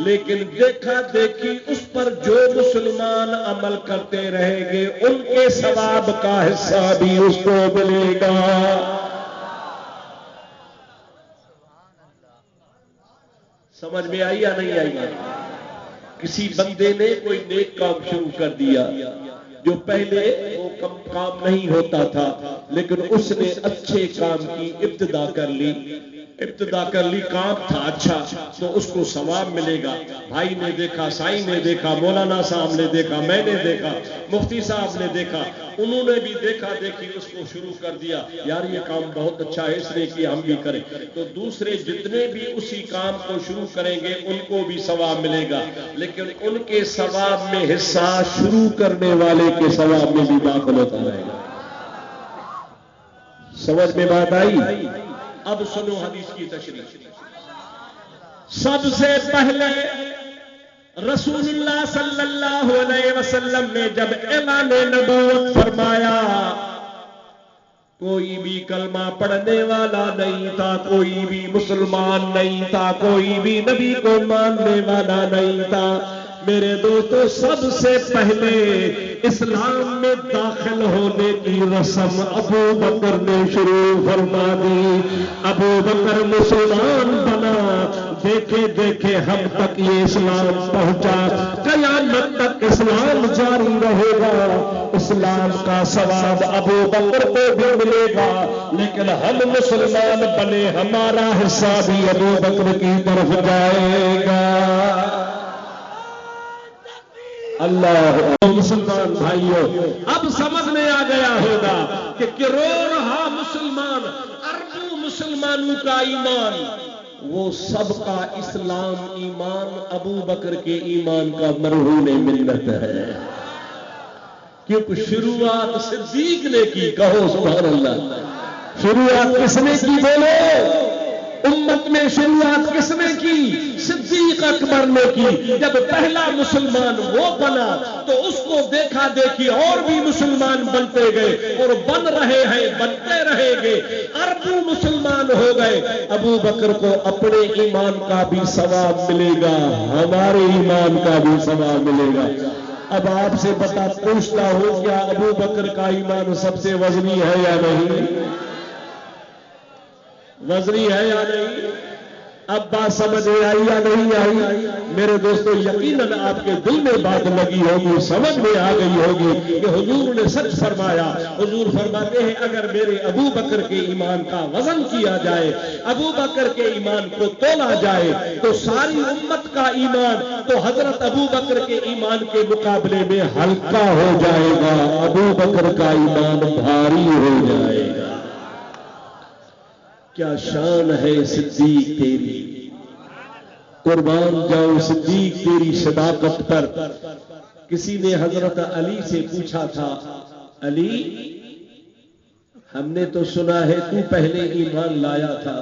لیکن دیکھا دیکھی اس پر جو مسلمان عمل کرتے رہیں گے ان کے ثواب کا حصہ بھی اس کو ملے گا. سمجھ میں آئی یا نہیں آئی؟ کسی بندے نے کوئی نیک کام شروع کر دیا جو پہلے وہ کام نہیں ہوتا تھا، لیکن اس نے اچھے کام کی ابتدا کر لی. کام تھا اچھا تو اس کو ثواب ملے گا. بھائی نے دیکھا، سائی نے دیکھا، مولانا صاحب نے دیکھا، میں نے دیکھا، مفتی صاحب نے دیکھا، انہوں نے بھی دیکھا دیکھی اس کو شروع کر دیا. یار یہ کام بہت اچھا ہے، اس نے کیا ہم بھی کریں. تو دوسرے جتنے بھی اسی کام کو شروع کریں گے ان کو بھی ثواب ملے گا، لیکن ان کے ثواب میں حصہ شروع کرنے والے کے ثواب میں بھی داخل ہوتا رہے گا. سمجھ میں بات آئی؟ اب سنو حدیث کی تشریح. سب سے پہلے رسول اللہ صلی اللہ علیہ وسلم نے جب اعلان نبوت فرمایا، کوئی بھی کلمہ پڑھنے والا نہیں تھا، کوئی بھی مسلمان نہیں تھا، کوئی بھی نبی کو ماننے والا نہیں تھا. میرے دوستو، سب سے پہلے اسلام میں داخل ہونے کی رسم ابو بکر نے شروع فرما دی. ابو بکر مسلمان بنا، دیکھے دیکھے ہم تک یہ اسلام پہنچا، قیامت تک اسلام جاری رہے گا. اسلام کا ثواب ابو بکر کو بھی ملے گا، لیکن ہم مسلمان بنے، ہمارا حصہ بھی ابو بکر کی طرف جائے گا. اللہ. مسلمان بھائیوں، اب سمجھ میں آ گیا ہوگا کہ کروڑ رہا مسلمان، اربوں مسلمانوں کا ایمان، وہ سب کا اسلام ایمان ابو بکر کے ایمان کا مرہون منت ہے. کیونکہ شروعات صدیق نے کی. کہو سبحان اللہ. شروعات کس نے کی؟ بولو. امت میں شروعات کس نے کی؟ صدیق اکبر نے کی. جب پہلا مسلمان وہ بنا تو اس کو دیکھا دیکھی اور بھی مسلمان بنتے گئے اور بن رہے ہیں، بنتے رہیں گے. اربوں مسلمان ہو گئے. ابو بکر کو اپنے ایمان کا بھی ثواب ملے گا، ہمارے ایمان کا بھی ثواب ملے گا. اب آپ سے پوچھتا ہوں، کیا ابو بکر کا ایمان سب سے وزنی ہے یا نہیں؟ وزنی ہے یا نہیں؟ اب بات سمجھ میں آئی یا نہیں آئی؟ میرے دوستو یقیناً آپ کے دل میں بات لگی ہوگی، سمجھ میں آ گئی ہوگی کہ حضور نے سچ فرمایا۔ حضور فرماتے ہیں اگر میرے ابو بکر کے ایمان کا وزن کیا جائے، ابو بکر کے ایمان کو تولا جائے تو ساری امت کا ایمان تو حضرت ابو بکر کے ایمان کے مقابلے میں ہلکا ہو جائے گا، ابو بکر کا ایمان بھاری ہو جائے گا۔ کیا شان ہے صدیق تیری، قربان جاؤ صدیق تیری صداقت پر۔ کسی نے حضرت علی سے پوچھا تھا، علی ہم نے تو سنا ہے تو پہلے ایمان لایا تھا،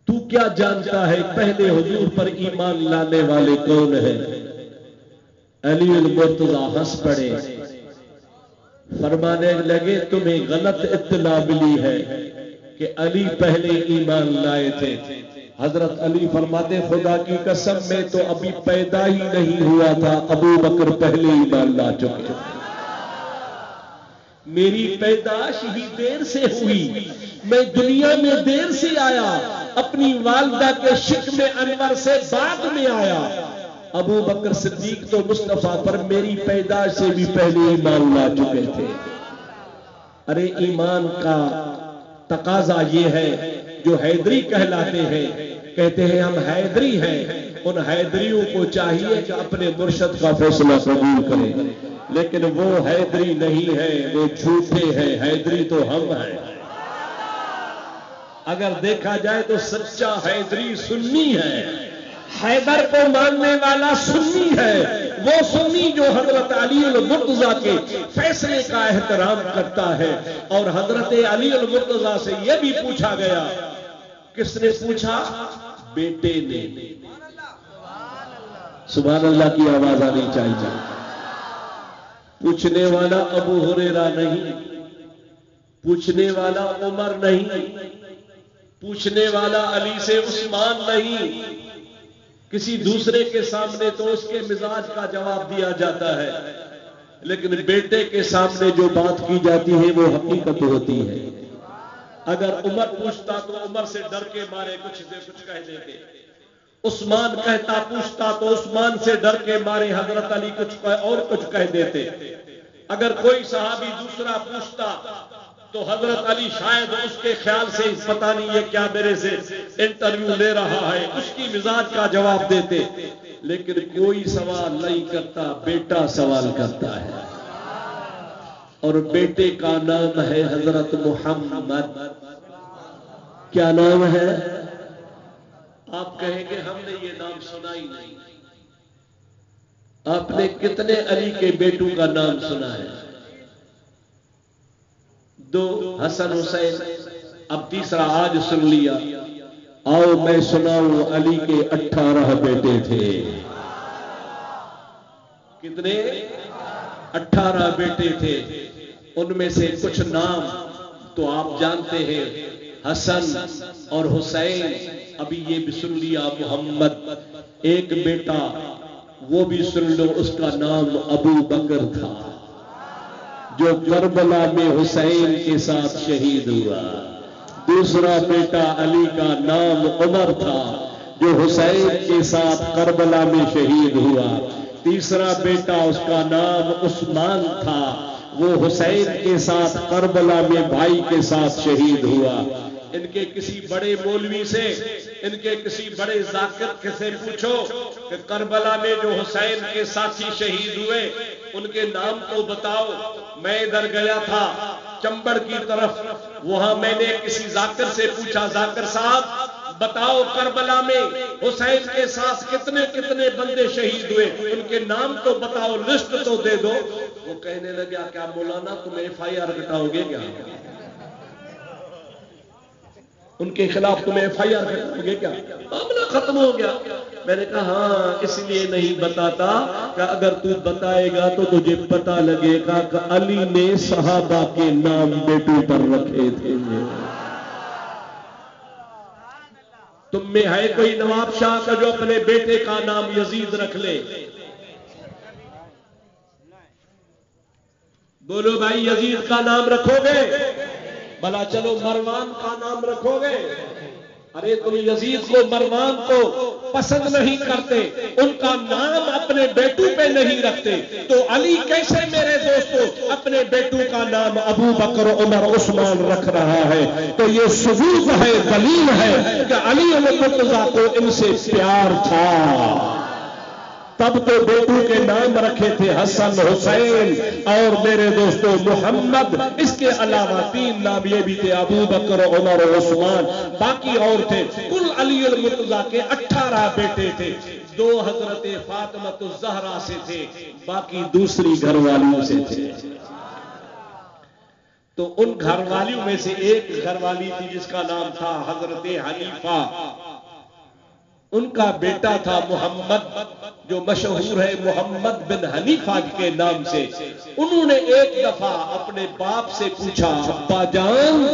تو کیا جانتا ہے پہلے حضور پر ایمان لانے والے کون ہیں؟ علی المرتضیٰ ہنس پڑے، فرمانے لگے تمہیں غلط اطلاع ملی ہے کہ علی پہلے ایمان لائے تھے۔ حضرت علی فرماتے خدا کی قسم میں تو ابھی پیدا ہی نہیں ہوا تھا، ابو بکر پہلے ایمان لا چکے تھے۔ میری پیدائش ہی دیر سے ہوئی، میں دنیا میں دیر سے آیا، اپنی والدہ کے شکم انور سے بعد میں آیا۔ ابو بکر صدیق تو مصطفیٰ پر میری پیدائش سے بھی پہلے ایمان لا چکے تھے۔ ارے ایمان کا تقاضا یہ ہے، جو حیدری کہلاتے ہیں، کہتے ہیں ہم حیدری ہیں، ان حیدریوں کو چاہیے کہ اپنے مرشد کا فیصلہ قبول کریں، لیکن وہ حیدری نہیں ہے، وہ جھوٹے ہیں، حیدری تو ہم ہیں۔ اگر دیکھا جائے تو سچا حیدری سنی ہے، حیدر کو ماننے والا سنی ہے، وہ سنی جو حضرت علی المرتضیٰ کے فیصلے کا احترام کرتا ہے۔ اور حضرت علی المرتضیٰ سے یہ بھی پوچھا گیا، کس نے پوچھا؟ بیٹے نے۔ سبحان اللہ کی آواز آنی چاہیے۔ پوچھنے والا ابو ہریرہ نہیں، پوچھنے والا عمر نہیں، پوچھنے والا علی سے عثمان نہیں، کسی دوسرے کے سامنے تو اس کے مزاج کا جواب دیا جاتا ہے، لیکن بیٹے کے سامنے جو بات کی جاتی ہے وہ حقیقت ہوتی ہے۔ اگر عمر پوچھتا تو عمر سے ڈر کے مارے کچھ کہہ دیتے، عثمان کہتا پوچھتا تو عثمان سے ڈر کے مارے حضرت علی کچھ کہہ دیتے۔ اگر کوئی صحابی دوسرا پوچھتا تو حضرت علی شاید اس کے خیال سے پتہ نہیں یہ کیا میرے سے انٹرویو لے رہا ہے، اس کی مزاج کا جواب دیتے، لیکن کوئی سوال نہیں کرتا، بیٹا سوال کرتا ہے۔ اور بیٹے کا نام ہے حضرت محمد۔ کیا نام ہے؟ آپ کہیں گے ہم نے یہ نام سنا ہی نہیں۔ آپ نے کتنے علی کے بیٹوں کا نام سنا ہے؟ 2، حسن حسین، اب تیسرا آج سن لیا۔ آؤ میں سناؤں، علی کے 18 بیٹے تھے۔ کتنے؟ 18 بیٹے تھے۔ ان میں سے کچھ نام تو آپ جانتے ہیں، حسن اور حسین، ابھی یہ بھی سن لیا، محمد۔ ایک بیٹا وہ بھی سن لو، اس کا نام ابو بکر تھا، جو کربلا میں حسین کے ساتھ شہید ہوا۔ دوسرا بیٹا علی کا نام عمر تھا، جو حسین کے ساتھ کربلا میں شہید ہوا۔ تیسرا بیٹا اس کا نام عثمان تھا، وہ حسین کے ساتھ کربلا میں بھائی کے ساتھ شہید ہوا۔ ان کے کسی بڑے مولوی سے، ان کے کسی بڑے ذاکر سے پوچھو کہ کربلا میں جو حسین کے ساتھی شہید ہوئے ان کے نام تو بتاؤ۔ میں ادھر گیا تھا چمبڑ کی طرف، وہاں میں نے کسی ذاکر سے پوچھا، ذاکر صاحب بتاؤ کربلا میں حسین کے ساتھ کتنے کتنے بندے شہید ہوئے، ان کے نام تو بتاؤ، لسٹ تو دے دو۔ وہ کہنے لگا کیا مولانا تم FIR کٹاؤ گے کیا؟ ان کے خلاف تمہیں FIR کٹاؤ گے کیا؟ معاملہ ختم ہو گیا۔ میں نے کہا ہاں اس لیے نہیں بتاتا کہ اگر تو بتائے گا تو تجھے پتہ لگے گا کہ علی نے صحابہ کے نام بیٹوں پر رکھے تھے۔ تم میں ہے کوئی نواب شاہ کا جو اپنے بیٹے کا نام یزید رکھ لے؟ بولو بھائی یزید کا نام رکھو گے؟ بھلا چلو مروان کا نام رکھو گے، ارے تم یزید کو مروان کو پسند نہیں کرتے، ان کا نام اپنے بیٹوں پہ نہیں رکھتے، تو علی کیسے میرے دوستو اپنے بیٹوں کا نام ابو بکر عمر عثمان رکھ رہا ہے؟ تو یہ ثبوت ہے، دلیل ہے کہ علی المرتضیٰ کو ان سے پیار تھا۔ تب تو بیٹوں کے نام رکھے تھے حسن، حسین اور میرے دوستو محمد، اس کے علاوہ 3 نام یہ بھی تھے ابو بکر عمر عثمان، باقی اور تھے۔ کل علی المرتضیٰ کے 18 بیٹے تھے، 2 حضرت فاطمہ الزہرا سے تھے، باقی دوسری گھر والیوں سے تھے۔ تو ان گھر والیوں میں سے ایک گھر والی تھی جس کا نام تھا حضرت حنیفہ، ان کا بیٹا تھا محمد جو مشہور ہے محمد بن حنیفہ کے نام سے۔ انہوں نے ایک دفعہ اپنے باپ سے پوچھا، ابا جان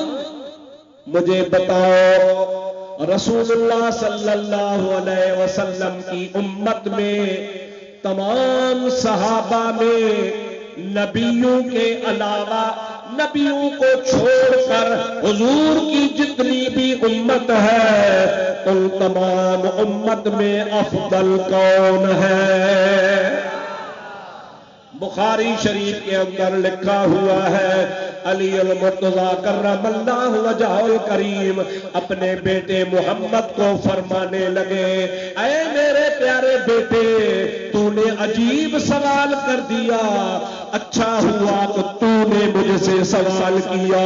مجھے بتاؤ رسول اللہ صلی اللہ علیہ وسلم کی امت میں تمام صحابہ میں نبیوں کے علاوہ، نبیوں کو چھوڑ کر حضور کی جتنی بھی امت ہے ان تمام امت میں افضل کون ہے؟ بخاری شریف کے اندر لکھا ہوا ہے، علی المرتضیٰ کرم اللہ وجہہ الکریم اپنے بیٹے محمد کو فرمانے لگے، اے میرے پیارے بیٹے تو نے عجیب سوال کر دیا، اچھا ہوا کہ تو نے مجھ سے سوال کیا،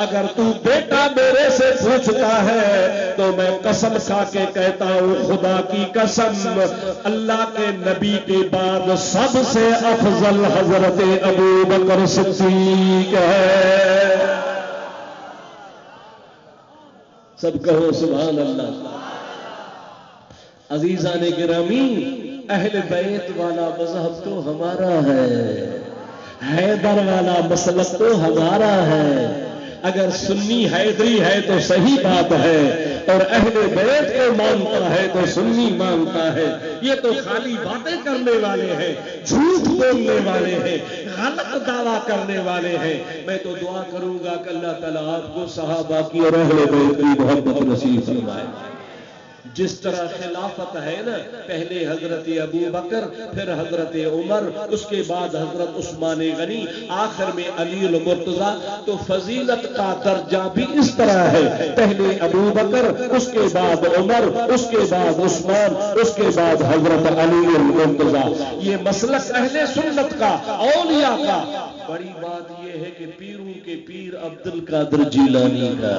اگر تو بیٹا میرے سے پوچھتا ہے تو میں قسم کھا کے کہتا ہوں خدا کی قسم اللہ کے نبی کے بعد سب سے افضل حضرت ابو بکر صدیق ہے۔ سب کہو سبحان اللہ۔ عزیزان گرامی، اہل بیت والا مذہب تو ہمارا ہے، حیدر والا مسلک تو ہمارا ہے، اگر سنی حیدری ہے تو صحیح بات ہے، اور اہل بیت کو مانتا ہے تو سنی مانتا ہے۔ یہ تو خالی باتیں کرنے والے ہیں، جھوٹ بولنے والے ہیں، غلط دعویٰ کرنے والے ہیں۔ میں تو دعا کروں گا کہ اللہ تعالیٰ آپ کو صحابہ کی اور اہل بیت کی محبت نصیب فرمائے۔ جس طرح خلافت ہے نا، پہلے حضرت ابو بکر، پھر حضرت عمر، اس کے بعد حضرت عثمان غنی، آخر میں علی المرتضیٰ، تو فضیلت کا درجہ بھی اس طرح ہے، پہلے ابو بکر، اس کے بعد عمر، اس کے بعد عثمان، اس کے بعد حضرت علی المرتضیٰ۔ یہ مسلک اہل سنت کا، اولیاء کا۔ بڑی بات یہ ہے کہ پیروں کے پیر عبد القادر جیلانی کا